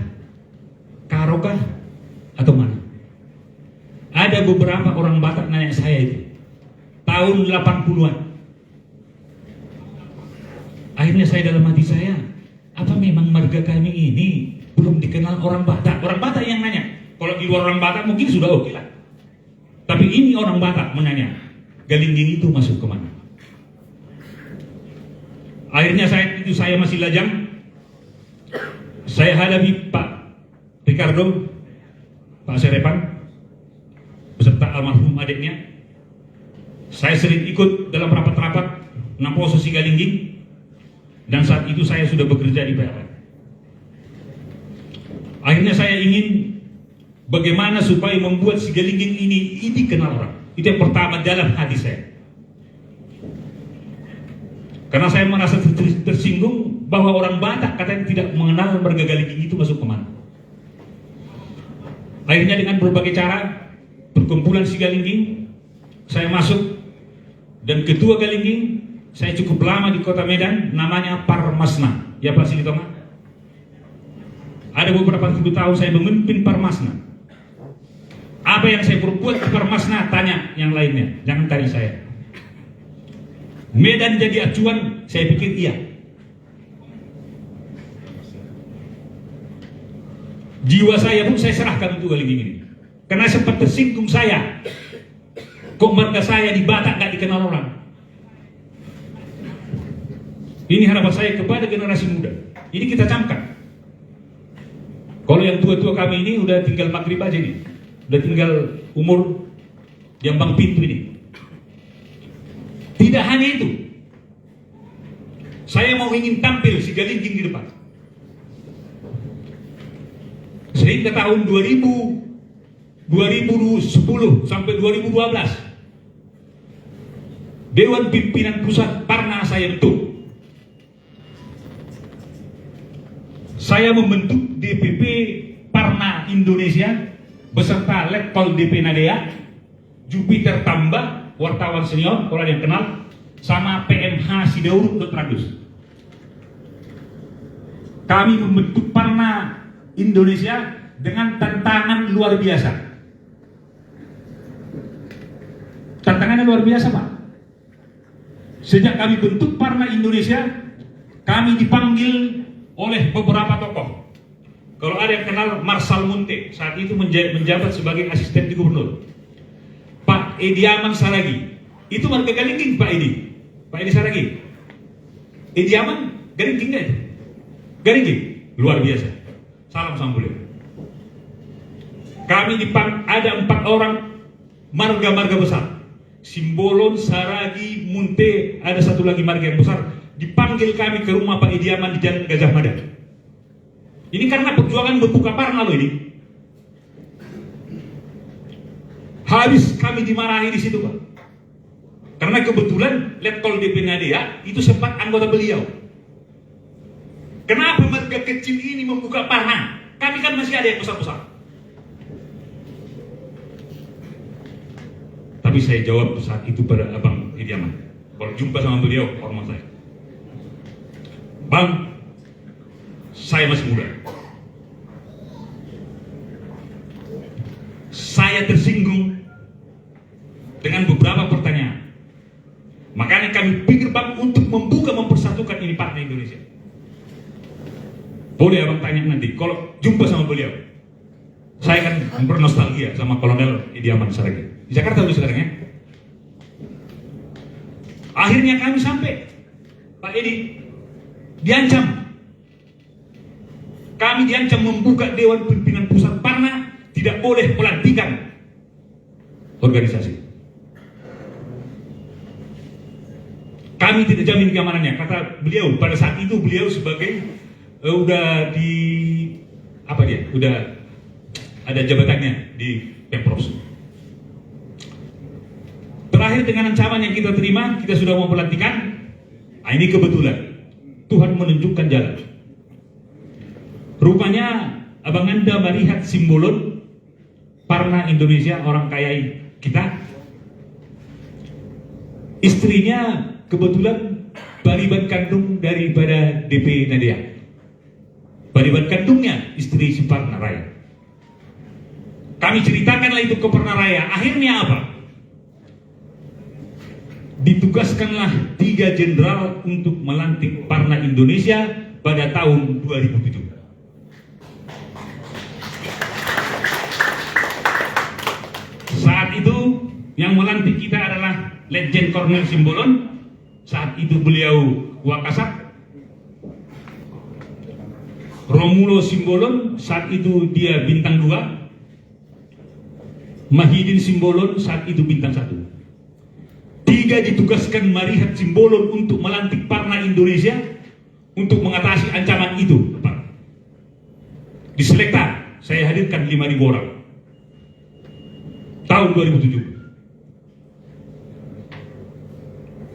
Karo kah? Atau mana? Ada beberapa orang Batak nanya saya itu tahun 80-an. Akhirnya saya dalam hati saya, apa memang marga kami ini belum dikenal orang Batak. Orang Batak yang nanya. Kalau di luar orang Batak mungkin sudah oke lah. Tapi ini orang Batak menanya, Galingging itu masuk kemana? Akhirnya saya masih lajang. Saya hadapi Pak Ricardo, Pak Serepan, beserta almarhum adiknya. Saya sering ikut dalam rapat-rapat Naposo Sigalingging, dan saat itu saya sudah bekerja di PLN. Akhirnya saya ingin bagaimana supaya membuat Sigalingging ini dikenal orang. Itu yang pertama dalam hati saya. Karena saya merasa tersinggung bahwa orang Batak katanya tidak mengenal marga Galingging itu masuk kemana. Akhirnya dengan berbagai cara, perkumpulan Sigalingging, saya masuk, dan ketua Galingging, saya cukup lama di kota Medan, namanya Parmasna. Ya Pak Silitonga? Ada beberapa ribu tahun saya memimpin Parmasna. Apa yang saya perbuat di Parmasna, tanya yang lainnya, jangan tanya saya. Medan jadi acuan, saya pikir iya. Jiwa saya pun saya serahkan untuk Galingging ini. Karena sempat tersinggung saya. Kok marga saya di Batak gak dikenal orang? Ini harapan saya kepada generasi muda. Ini kita camkan. Kalau yang tua-tua kami ini udah tinggal maghrib aja nih. Udah tinggal umur jambang pintu ini. Tidak hanya itu. Saya mau ingin tampil Sigalingging di depan. Sehingga tahun 2010 sampai 2012 Dewan Pimpinan Pusat Parna saya bentuk. Saya membentuk DPP Parna Indonesia beserta Letkol DP Nadea, Jupiter Tambah, wartawan senior, kalau ada yang kenal, sama PMH Sidauruk Dr. Agus. Kami membentuk Parna Indonesia dengan tantangan luar biasa. Tantangannya luar biasa, Pak. Sejak kami bentuk Parna Indonesia, kami dipanggil oleh beberapa tokoh. Kalau ada yang kenal Marsal Munte, saat itu menjabat sebagai asisten gubernur. Pak Edi Aman Saragi, itu marga Galingging Pak Edi. Pak Edi Saragi. Edi Aman Galingging gak itu? Galingging, luar biasa. Salam sama beliau. Kami ada 4 orang marga-marga besar. Simbolon, Saragi, Munte, ada satu lagi marga yang besar. Dipanggil kami ke rumah Pak Edi Aman di Jalan Gajah Mada. Ini karena perjuangan membuka Parna loh ini. Habis kami dimarahi di situ, Pak. Karena kebetulan Letkol DP Nadea itu sempat anggota beliau. Kenapa marga kecil ini membuka Parna? Kami kan masih ada yang besar-besar. Tapi saya jawab saat itu pada Abang Edi Aman. Kalau jumpa sama beliau, hormat saya. Bang, saya masih muda. Saya tersinggung dengan beberapa pertanyaan. Makanya kami pikir Bang untuk mempersatukan ini Parna Indonesia. Boleh Abang tanya nanti, kalau jumpa sama beliau. Saya kan bernostalgia sama Kolonel Edi Aman Saragi. Di Jakarta udah sekarang ya. Akhirnya kami sampai, Pak Edi diancam. Kami diancam membuka Dewan Pimpinan Pusat Parna, tidak boleh pelantikan organisasi. Kami tidak jamin keamanannya. Kata beliau, pada saat itu beliau sebagai udah di apa dia? Udah ada jabatannya di Pemprov. Terakhir dengan ancaman yang kita terima, kita sudah mau pelantikan. Nah, ini kebetulan Tuhan menunjukkan jalan. Rupanya Abang Anda melihat simbolon Parna Indonesia, orang kaya kita. Istrinya kebetulan bariban kandung daripada DP Nadea. Bariban kandungnya istri si Parna Raya. Kami ceritakanlah itu ke Parna Raya. Akhirnya apa? Ditugaskanlah 3 jenderal untuk melantik Parna Indonesia pada tahun 2007. Yang melantik kita adalah Letjen Kolonel Simbolon, saat itu beliau Wakasat. Romulo Simbolon, saat itu dia bintang 2. Mahidin Simbolon, saat itu bintang 1. 3 ditugaskan Marihat Simbolon untuk melantik Parna Indonesia untuk mengatasi ancaman itu. Di Selekta saya hadirkan 5.000 orang tahun 2007.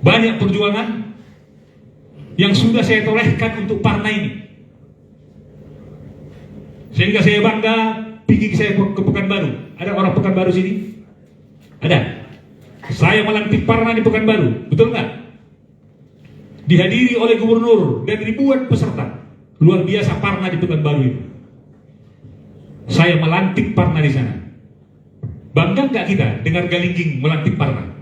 Banyak perjuangan yang sudah saya torehkan untuk Parna ini, sehingga saya bangga pergi saya ke Pekanbaru. Ada orang Pekanbaru sini? Ada. Saya melantik Parna di Pekanbaru, betul nggak? Dihadiri oleh gubernur dan ribuan peserta. Luar biasa Parna di Pekanbaru itu. Saya melantik Parna di sana. Bangga nggak kita dengar Galingging melantik Parna?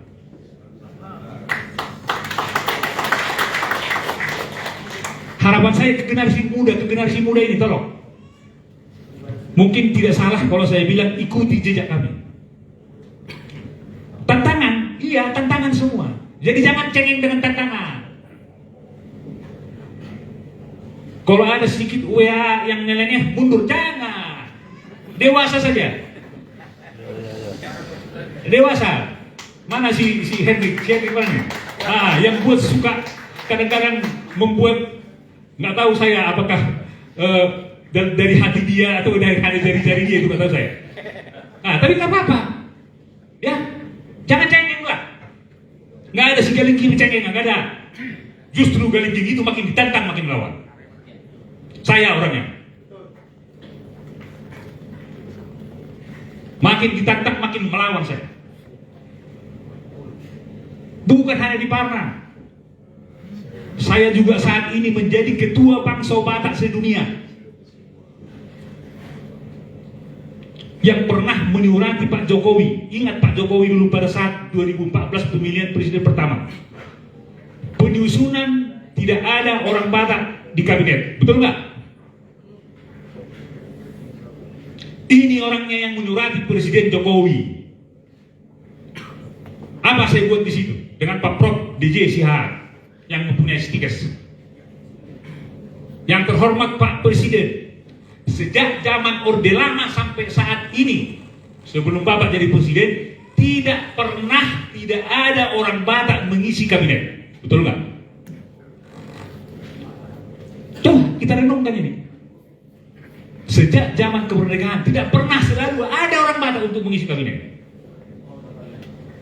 Harapan saya ke generasi muda ini tolong. Mungkin tidak salah kalau saya bilang ikuti jejak kami. Tantangan, iya tantangan semua. Jadi jangan cengeng dengan tantangan. Kalau ada sedikit WA yang nyeleneh, mundur, jangan. Dewasa saja. Dewasa. Mana si Hendrik? Si Hendrik mana? Yang buat suka kadang-kadang membuat, nggak tahu saya apakah dari hati dia atau dari jari-jari dia, itu nggak tahu saya. Tapi nggak apa-apa. Ya, jangan cengeng lah. Nggak ada si Galingging cengeng, nggak ada. Justru Galingging itu makin ditantang, makin melawan. Saya orangnya. Makin ditantang, makin melawan saya. Bukan hanya di Parna. Saya juga saat ini menjadi ketua Bangsa Batak sedunia yang pernah menyurati Pak Jokowi. Ingat Pak Jokowi dulu pada saat 2014 pemilihan presiden pertama, penyusunan tidak ada orang Batak di kabinet, betul nggak? Ini orangnya yang menyurati Presiden Jokowi. Apa saya buat di situ dengan Pak Prof DJ Sihar yang mempunyai stikes. Yang terhormat Pak Presiden, sejak zaman Orde Lama sampai saat ini, sebelum Bapak jadi Presiden, tidak ada orang Batak mengisi kabinet, betul nggak? Coba kita renungkan ini. Sejak zaman kemerdekaan tidak pernah selalu ada orang Batak untuk mengisi kabinet.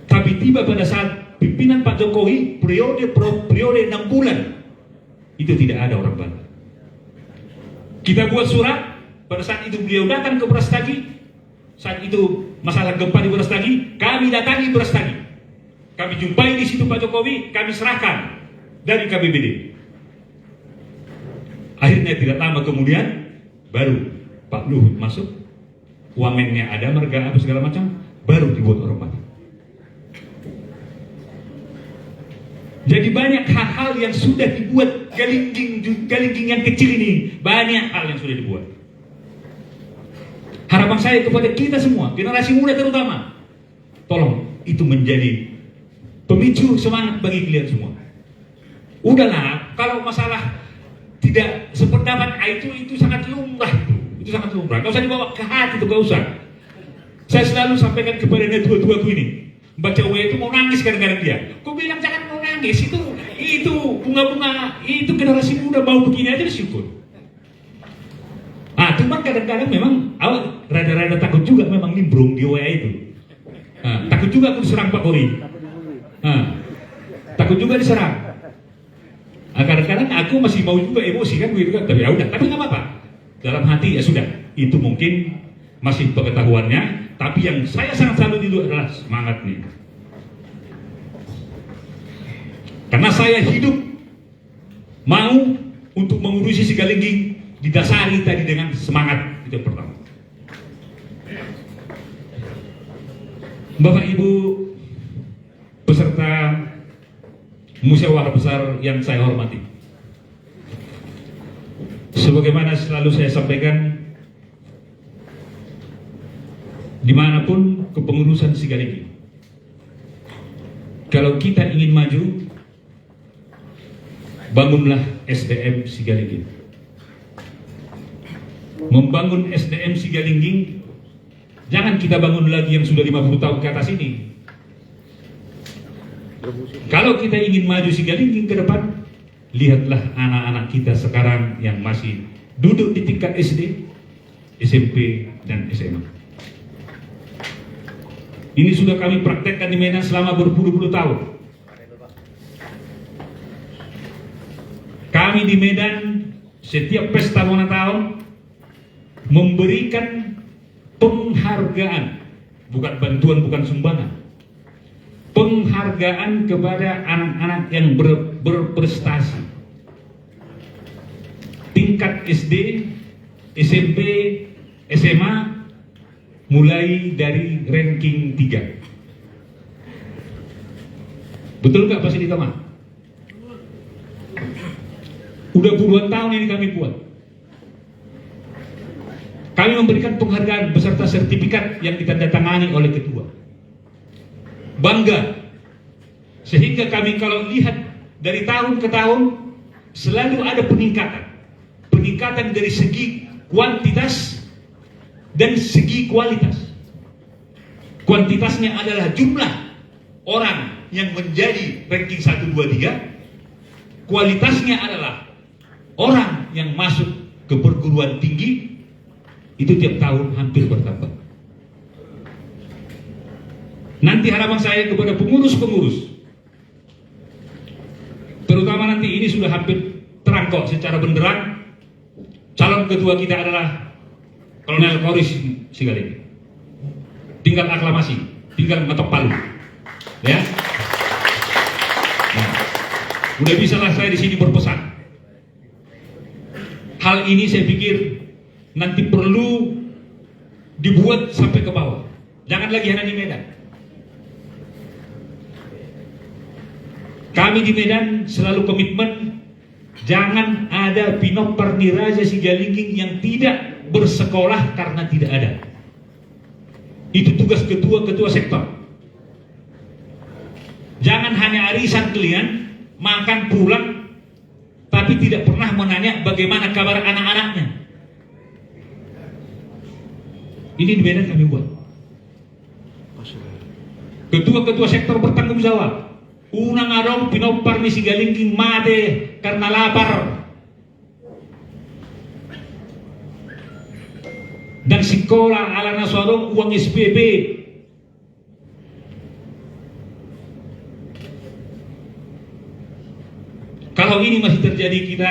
Tapi tiba pada saat pimpinan Pak Jokowi periode 6 bulan itu tidak ada orang Batak. Kita buat surat, pada saat itu beliau datang ke Brastagi. Saat itu masalah gempa di Brastagi, kami datangi Brastagi. Kami jumpai di situ Pak Jokowi, kami serahkan dari KBBD. Akhirnya tidak lama kemudian baru Pak Luhut masuk, wamennya ada, marga apa segala macam, baru dibuat orang Batak. Jadi banyak hal-hal yang sudah dibuat Galingging yang kecil ini, banyak hal yang sudah dibuat. Harapan saya kepada kita semua, generasi muda terutama, tolong itu menjadi pemicu semangat bagi kalian semua. Udahlah, kalau masalah tidak sependapat itu sangat lumrah itu sangat lumrah. Gak usah dibawa ke hati, itu gak usah. Saya selalu sampaikan kepada tua-tuaku ini, baca WA itu mau nangis kadang-kadang dia. Kau bilang jangan mau nangis, itu bunga-bunga, itu generasi muda mau begini aja bersyukur. Cuman kadang-kadang memang awal rada-rada takut juga memang nimbrung di WA itu. Takut juga aku diserang Pak Kori. Takut juga diserang. Kadang-kadang aku masih mau juga emosi kan begitu kan, tapi ya udah, tapi nggak apa-apa. Dalam hati ya sudah, itu mungkin masih pengetahuannya, tapi yang saya sangat salut itu adalah semangat nih. Karena saya hidup mau untuk mengurusi si Galingging, didasari tadi dengan semangat, itu yang pertama. Bapak Ibu peserta musyawarah besar yang saya hormati, sebagaimana selalu saya sampaikan, dimanapun kepengurusan si Galingging, kalau kita ingin maju, bangunlah SDM Sigalingging. Membangun SDM Sigalingging, jangan kita bangun lagi yang sudah 50 tahun ke atas ini. Kalau kita ingin maju Sigalingging ke depan, lihatlah anak-anak kita sekarang yang masih duduk di tingkat SD, SMP, dan SMA. Ini sudah kami praktekkan di Medan selama berpuluh-puluh tahun. Kami di Medan setiap pesta ulang tahun memberikan penghargaan, bukan bantuan, bukan sumbangan. Penghargaan kepada anak-anak yang berprestasi. Tingkat SD, SMP, SMA mulai dari ranking 3. Betul nggak Pak Sidi Kamal? Udah puluhan tahun ini kami buat. Kami memberikan penghargaan beserta sertifikat yang ditandatangani oleh ketua. Bangga. Sehingga kami kalau lihat dari tahun ke tahun selalu ada peningkatan. Peningkatan dari segi kuantitas dan segi kualitas. Kuantitasnya adalah jumlah orang yang menjadi ranking 1, 2, 3. Kualitasnya adalah orang yang masuk ke perguruan tinggi. Itu tiap tahun hampir bertambah. Nanti harapan saya kepada pengurus-pengurus, terutama nanti ini sudah hampir terang kok secara benderang, calon ketua kita adalah Kolonel Koris Sigalingging. Tinggal aklamasi, tinggal ngetok palu, ya. Nah, udah bisa lah saya di sini berpesan. Hal ini saya pikir nanti perlu dibuat sampai ke bawah. Jangan lagi hanya di Medan. Kami di Medan selalu komitmen jangan ada Pinopar Niraja Sigalingging yang tidak bersekolah karena tidak ada. Itu tugas ketua-ketua sektor. Jangan hanya arisan kalian makan pulang tapi tidak pernah menanya bagaimana kabar anak-anaknya. Ini di Medan kami buat. Ketua-ketua sektor bertanggung jawab. Unang arong Pinopar ni Sigalingging mate karena lapar. Dan sekolah ala naswarong uang SPP. Kalau ini masih terjadi, kita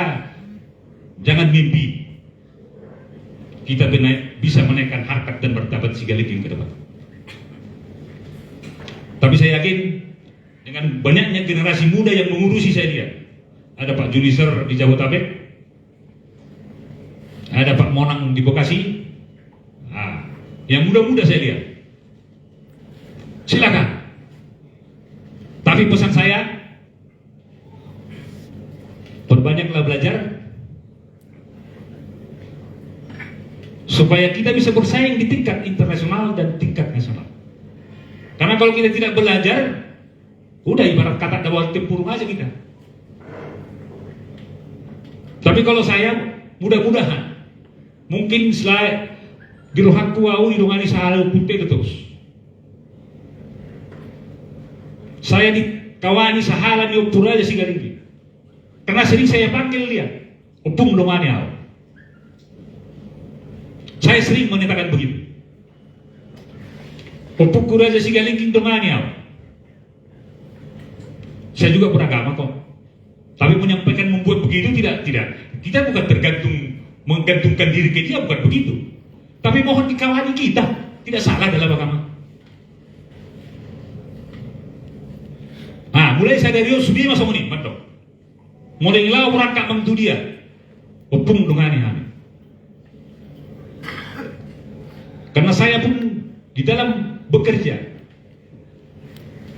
jangan mimpi kita bisa menaikkan harkat dan martabat Sigalingging ke depan. Tapi saya yakin dengan banyaknya generasi muda yang mengurusi saya lihat, ada Pak Juliser di Jabotabek, ada Pak Monang di Bekasi, yang muda-muda saya lihat. Silakan. Tapi pesan saya, perbanyaklah belajar supaya kita bisa bersaing di tingkat internasional dan tingkat nasional. Karena kalau kita tidak belajar, udah ibarat kata dawal tempurung aja kita. Tapi kalau saya mudah-mudahan mungkin setelah girohan kuau hidungani sahal putih terus. Saya dikawani sahalan di Puraja Sigalingging. Karena sering saya panggil dia, upung dongani au. Saya sering menyatakan begitu. Upung Puraja Sigalingging dongani au. Saya juga beragama kok. Tapi menyampaikan membuat begitu tidak. Kita bukan menggantungkan diri ke dia, bukan begitu. Tapi mohon dikawani kita, tidak salah dalam agama. Mulai saya dari sudi masa muni, mantap. Mulai ngilau orang kak mengtu dia, opung dongani kami. Karena saya pun di dalam bekerja,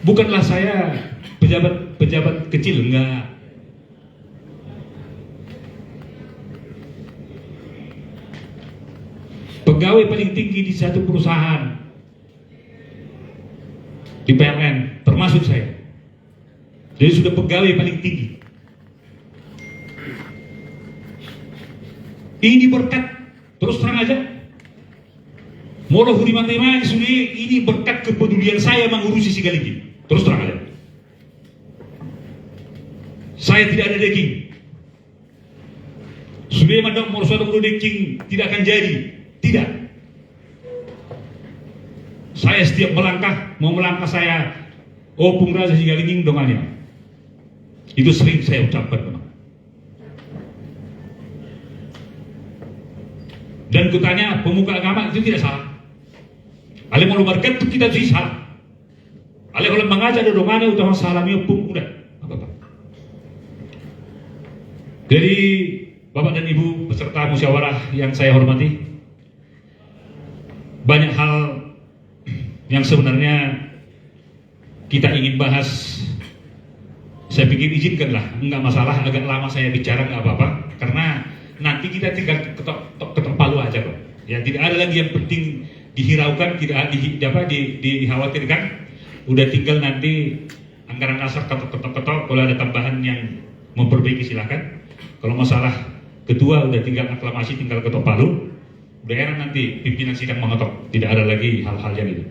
bukanlah saya pejabat kecil, enggak. Pegawai paling tinggi di satu perusahaan di PLN, termasuk saya. Jadi sudah pegawai paling tinggi. Ini berkat, terus terang aja, Molo Huri Mantemai sudah ini berkat kepedulian saya mengurusi Sigalingging. Terus terang aja. Saya tidak ada daging. Sudah mandang Molo Suatu daging tidak akan jadi. Tidak. Saya setiap melangkah, mau melangkah saya, Opung Raja Sigalingging dongannya. Itu sering saya ucapkan, teman. Dan kutanya pemuka agama itu tidak salah. Ale mau berkat itu tidak sih salah. Ale kalau mengajar ada dongannya utama salami pun udah apa-apa. Jadi Bapak dan Ibu peserta musyawarah yang saya hormati, banyak hal yang sebenarnya kita ingin bahas. Saya pikir izinkanlah, enggak masalah, agak lama saya bicara enggak apa-apa, karena nanti kita tinggal ketok palu aja kok. Ya tidak ada lagi yang penting dihiraukan, tidak dikhawatirkan. Udah tinggal nanti anggaran dasar ketok. Kalau ada tambahan yang memperbaiki silakan. Kalau masalah ketua udah tinggal aklamasi, tinggal ketok palu. Udah enak nanti pimpinan sidang mengetok. Tidak ada lagi hal-hal yang itu.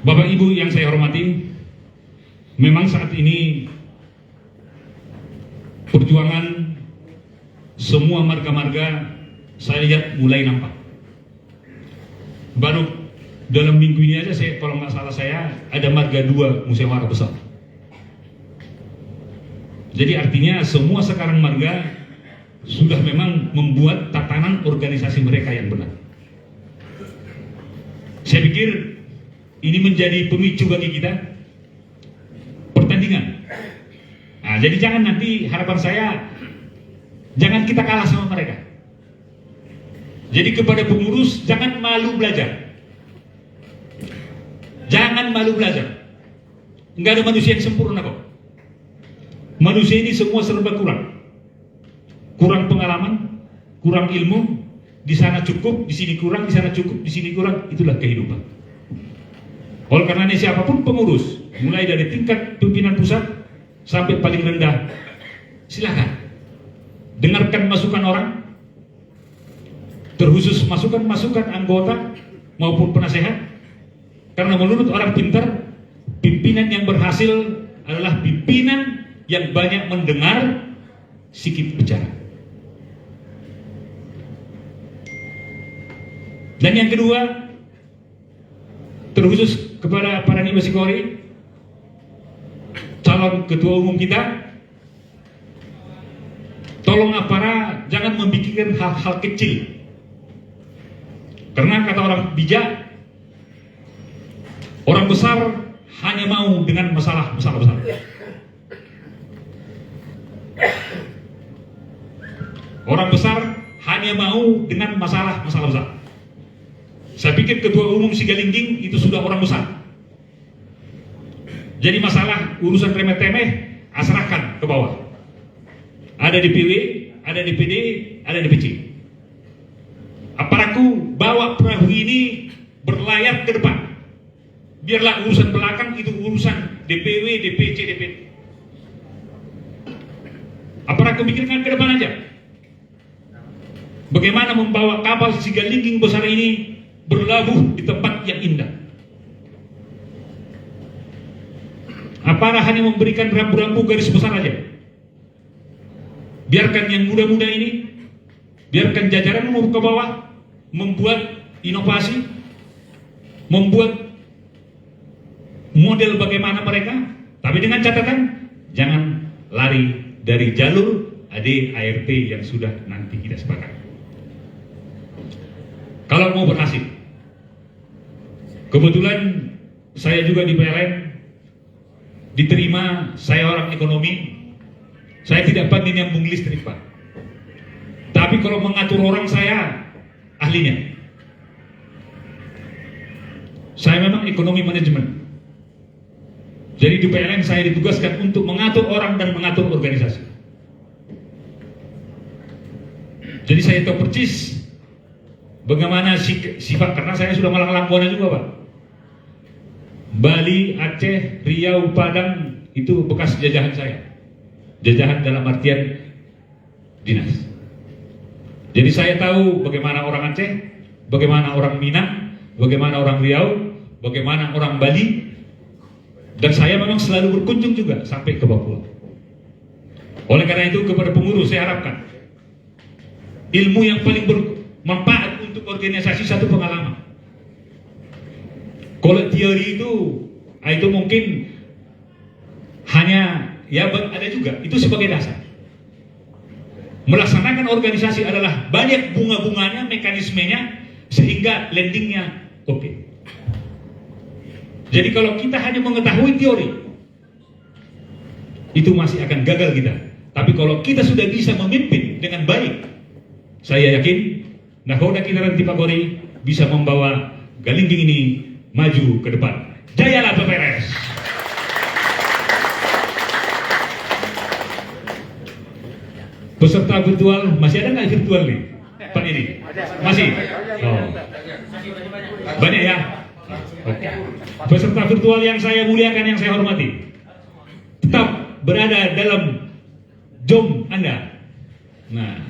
Bapak Ibu yang saya hormati, memang saat ini perjuangan semua marga-marga saya lihat mulai nampak. Baru dalam minggu ini aja saya, kalau nggak salah saya, ada marga 2 musyawarah besar. Jadi artinya semua sekarang marga sudah memang membuat tatanan organisasi mereka yang benar. Saya pikir ini menjadi pemicu bagi kita pertandingan. Nah, jadi jangan nanti harapan saya jangan kita kalah sama mereka. Jadi kepada pengurus jangan malu belajar. Jangan malu belajar. Enggak ada manusia yang sempurna kok. Manusia ini semua serba kurang. Kurang pengalaman, kurang ilmu, di sana cukup, di sini kurang, di sana cukup, di sini kurang. Itulah kehidupan. Oleh karena siapapun pengurus, mulai dari tingkat pimpinan pusat sampai paling rendah, silakan dengarkan masukan orang, terkhusus masukan anggota maupun penasehat, karena menurut orang pintar, pimpinan yang berhasil adalah pimpinan yang banyak mendengar, sikit bicara. Dan yang kedua, terkhusus kepada para Nibasikori, calon ketua umum kita, tolong para jangan memikirkan hal-hal kecil. Karena kata orang bijak, orang besar hanya mau dengan masalah besar. Orang besar hanya mau dengan masalah besar. Saya pikir ketua umum Sigalingging itu sudah orang besar. Jadi masalah urusan remeh-temeh asrahkan ke bawah. Ada DPW, ada DPD, ada DPC. Aparaku bawa perahu ini berlayar ke depan. Biarlah urusan belakang itu urusan DPW, DPC, DPD. Aparaku pikirkan ke depan aja. Bagaimana membawa kapal Sigalingging besar ini berlabuh di tempat yang indah. Apakah hanya memberikan rambu-rambu garis besar aja? Biarkan yang muda-muda ini, biarkan jajaran ke bawah membuat inovasi, membuat model bagaimana mereka, tapi dengan catatan jangan lari dari jalur ADART yang sudah nanti kita sepakati. Kalau mau berhasil, kebetulan saya juga di PLN diterima, saya orang ekonomi, saya tidak pandai nyambung listrik Pak. Tapi kalau mengatur orang saya ahlinya. Saya memang ekonomi manajemen. Jadi di PLN saya ditugaskan untuk mengatur orang dan mengatur organisasi. Jadi saya tahu persis bagaimana sifat, karena saya sudah malang-langkuannya juga Pak. Bali, Aceh, Riau, Padang, itu bekas jajahan saya. Jajahan dalam artian dinas. Jadi saya tahu bagaimana orang Aceh, bagaimana orang Minang, bagaimana orang Riau, bagaimana orang Bali, dan saya memang selalu berkunjung juga sampai ke Papua. Oleh karena itu kepada pengurus saya harapkan ilmu yang paling bermanfaat untuk organisasi satu pengalaman. Kalau teori itu mungkin hanya ya ada juga itu sebagai dasar. Melaksanakan organisasi adalah banyak bunga-bunganya, mekanismenya sehingga landingnya oke. Jadi kalau kita hanya mengetahui teori itu masih akan gagal kita. Tapi kalau kita sudah bisa memimpin dengan baik, saya yakin nahoda kita nanti Pak Gori bisa membawa Galingging ini maju ke depan. Jayalah PPRS. Peserta virtual masih ada nggak virtual nih Pak ini? Masih? Oh. Banyak ya? Oke. Peserta virtual yang saya muliakan, yang saya hormati, tetap berada dalam jom Anda. Nah,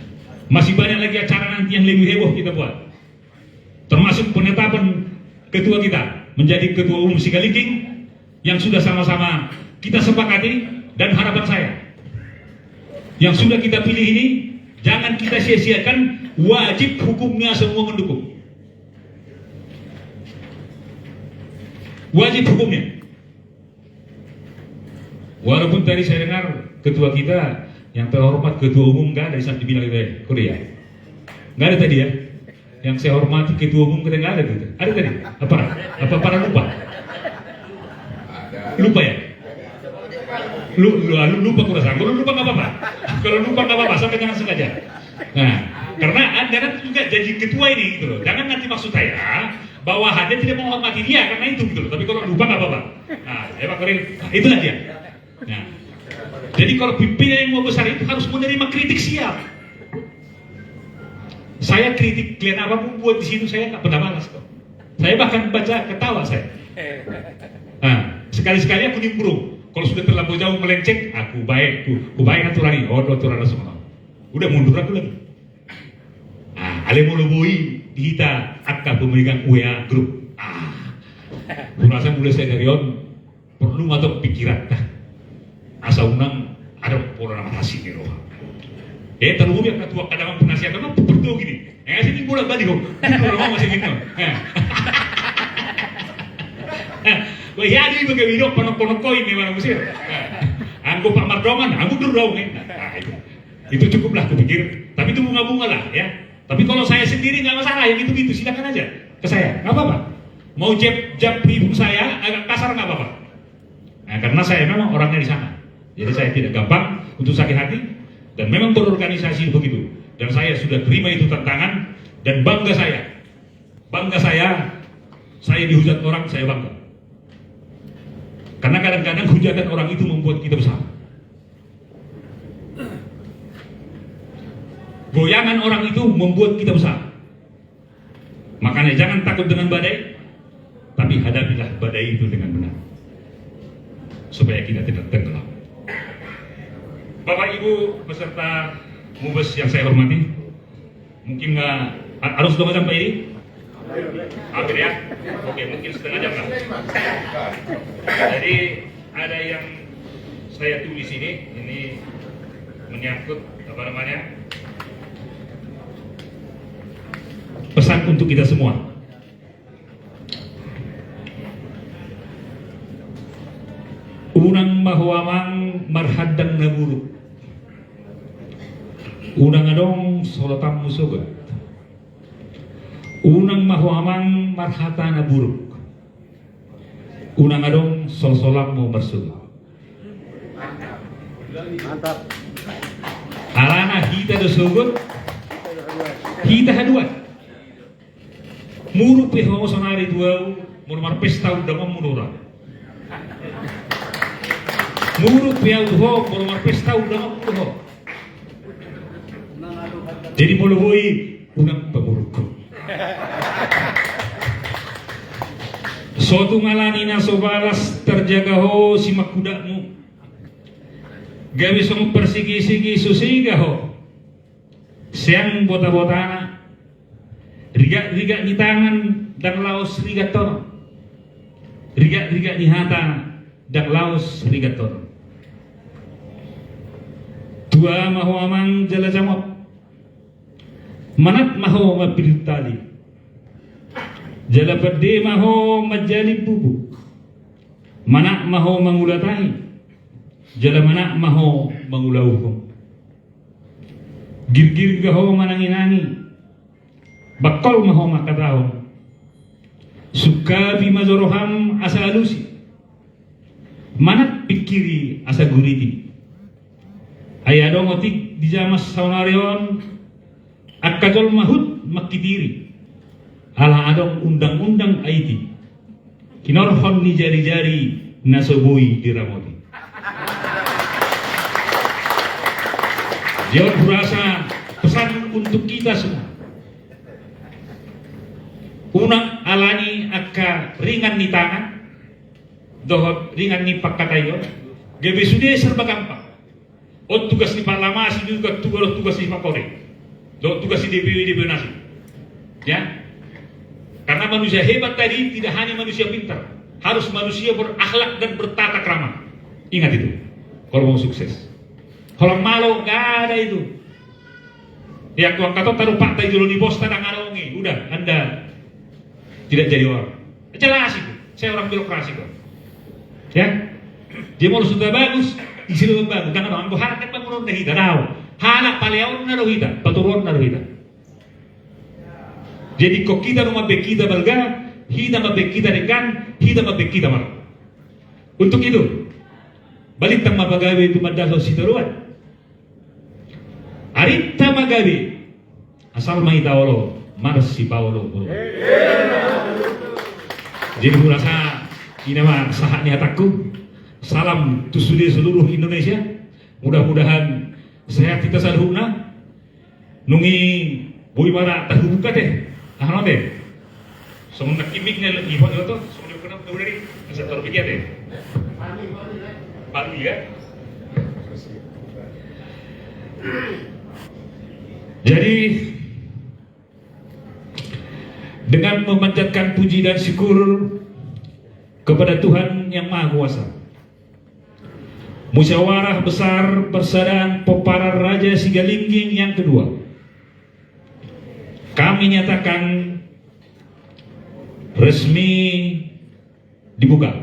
masih banyak lagi acara nanti yang lebih heboh kita buat. Termasuk penetapan ketua kita menjadi ketua umum Sigalingging yang sudah sama-sama kita sepakati, dan harapan saya yang sudah kita pilih ini jangan kita sia-siakan, wajib hukumnya semua mendukung. Wajib hukumnya. Walaupun tadi saya dengar ketua kita yang terhormat ketua umum nggak ada, di saat dibilang itu Korea nggak ada tadi ya. Yang saya hormati ketua umum kita nggak ada gitu. Ada tadi? Apa para lupa? Lupa ya? Lupa kurasa. Kalau lupa nggak apa-apa. Kalau lupa nggak apa-apa, sampai jangan sengaja. Nah, karena Anda nanti juga jadi ketua ini gitu loh. Jangan nanti maksud saya bahwa Anda tidak menghormati dia karena itu gitu loh. Tapi kalau lupa nggak apa-apa. Nah, ya Pak Korin, itulah dia. Nah, jadi kalau pimpinan yang mau besar itu harus menerima kritik, siap. Saya kritik klien apapun buat di situ saya nggak pernah balas kok. Saya bahkan baca ketawa saya. Nah, sekali-sekali aku nimbrung. Kalau sudah terlalu jauh melenceng, aku baik aturan ini. Oh, aturan semua. Udah mundur aku lagi. Ah, ale mulu boi dihita akta pemegang WA grup. Merasa mulai saya dari on perlu atau pikiran dah. Asa unang ada pola nama nasi ni roh. Terlalu biar ketua kadang penasihat kan berdua gini. Sini bola balik kok. Itu orang masih gitu. Wah ya di bagai video ponok-ponok koin nih mana Mesir. Anggo Pak Mardoman, anggo dulu nih. Itu cukuplah kupikir. Tapi itu bunga-bunga lah ya. Tapi kalau saya sendiri nggak masalah, yang gitu-gitu silakan aja ke saya, nggak apa-apa. Mau jab ibu saya agak kasar nggak apa-apa. Nah, karena saya memang orangnya di sana, jadi saya tidak gampang untuk sakit hati dan memang berorganisasi begitu. Dan saya sudah terima itu tantangan dan bangga saya dihujat orang, saya bangga. Karena kadang-kadang hujatan orang itu membuat kita besar. Goyangan orang itu membuat kita besar. Makanya jangan takut dengan badai, tapi hadapilah badai itu dengan benar, supaya kita tidak tenggelam. Bapak Ibu peserta Mubes yang saya hormati, mungkin nggak harus 2 jam Pak ini? Hampir ya? Oke, mungkin setengah jam lah. Jadi ada yang saya tulis ini menyangkut apa namanya? Pesan untuk kita semua. Unang mahuamang marhadang naburuk. Unang adong solotam musugat. Unang mahuamang marhata naburuk. Unang adong sol-solam mau bersugat. Mantap. Alana kita dosugut. Kita haduat. Muru peho sonari duau, murmar pesta udama munura. Muru peho duau, murmar pesta udama munura. Jadi muluhui unang pemurukku. Suatu ngalani na sobalas terjaga ho simak kudakmu. gawi song persigi-sigi susiga ho siang bota-botana riga di tangan dan laos rigator riga di hata dan laos rigator tua mahu amang jala jamot manat mahu mapilitali jala pede mahu majali bubu manak mahu mangulatahi jala manak mahu mangulauhum gir-gir gaho mananginangi bakol maho makataho suka bima zoroham asa alusi manat pikiri asa guriti ayadong otik di jamas saunarion akajol mahut makidiri ala adong undang-undang aiti kinorhon ni jari-jari nasobui diramoti dia berasa pesan untuk kita semua. Unang alani akka ringan ni tangan, dohot ringan ni pakkatayo, gabi sudah serba gampang. O tugas ni parlamasi juga tugas ni pakore, tugas ni DPW nasi. Ya, karena manusia hebat tadi tidak hanya manusia pintar, harus manusia berakhlak dan bertata krama. Ingat itu, kalau mau sukses. Kalau malu nggak ada itu. Ya tuan kata taruh partai dulu di bos tanah ngarungi, udah Anda tidak jadi orang. Jelas itu, saya orang birokrasi kok. Ya, dia mau sudah bagus, isi lebih bagus. Jangan orang harkat bangun dah hita, tahu. Halak paleon naruh hita, paturun naruh hita. Jadi kok kita rumah bekita balga, hita mabekita rekan, hita mabekita mar. Untuk itu, balik tang mabagawe itu madalo sitaruan. Arita magawi asal mai tawolo marsi Paulo. Jadi merasa ini mah sahanya takku. Salam tusudi seluruh Indonesia. Mudah-mudahan sehat kita saluhna. Nungi bui mana tahu buka deh. Ahno deh. Semuanya kimiknya lagi pak itu. Semuanya kena dari sektor pikir deh. Palu ya. Jadi dengan memanjatkan puji dan syukur kepada Tuhan yang Maha Kuasa, musyawarah besar persaudaraan Peparan Raja Sigalingging yang kedua kami nyatakan resmi dibuka.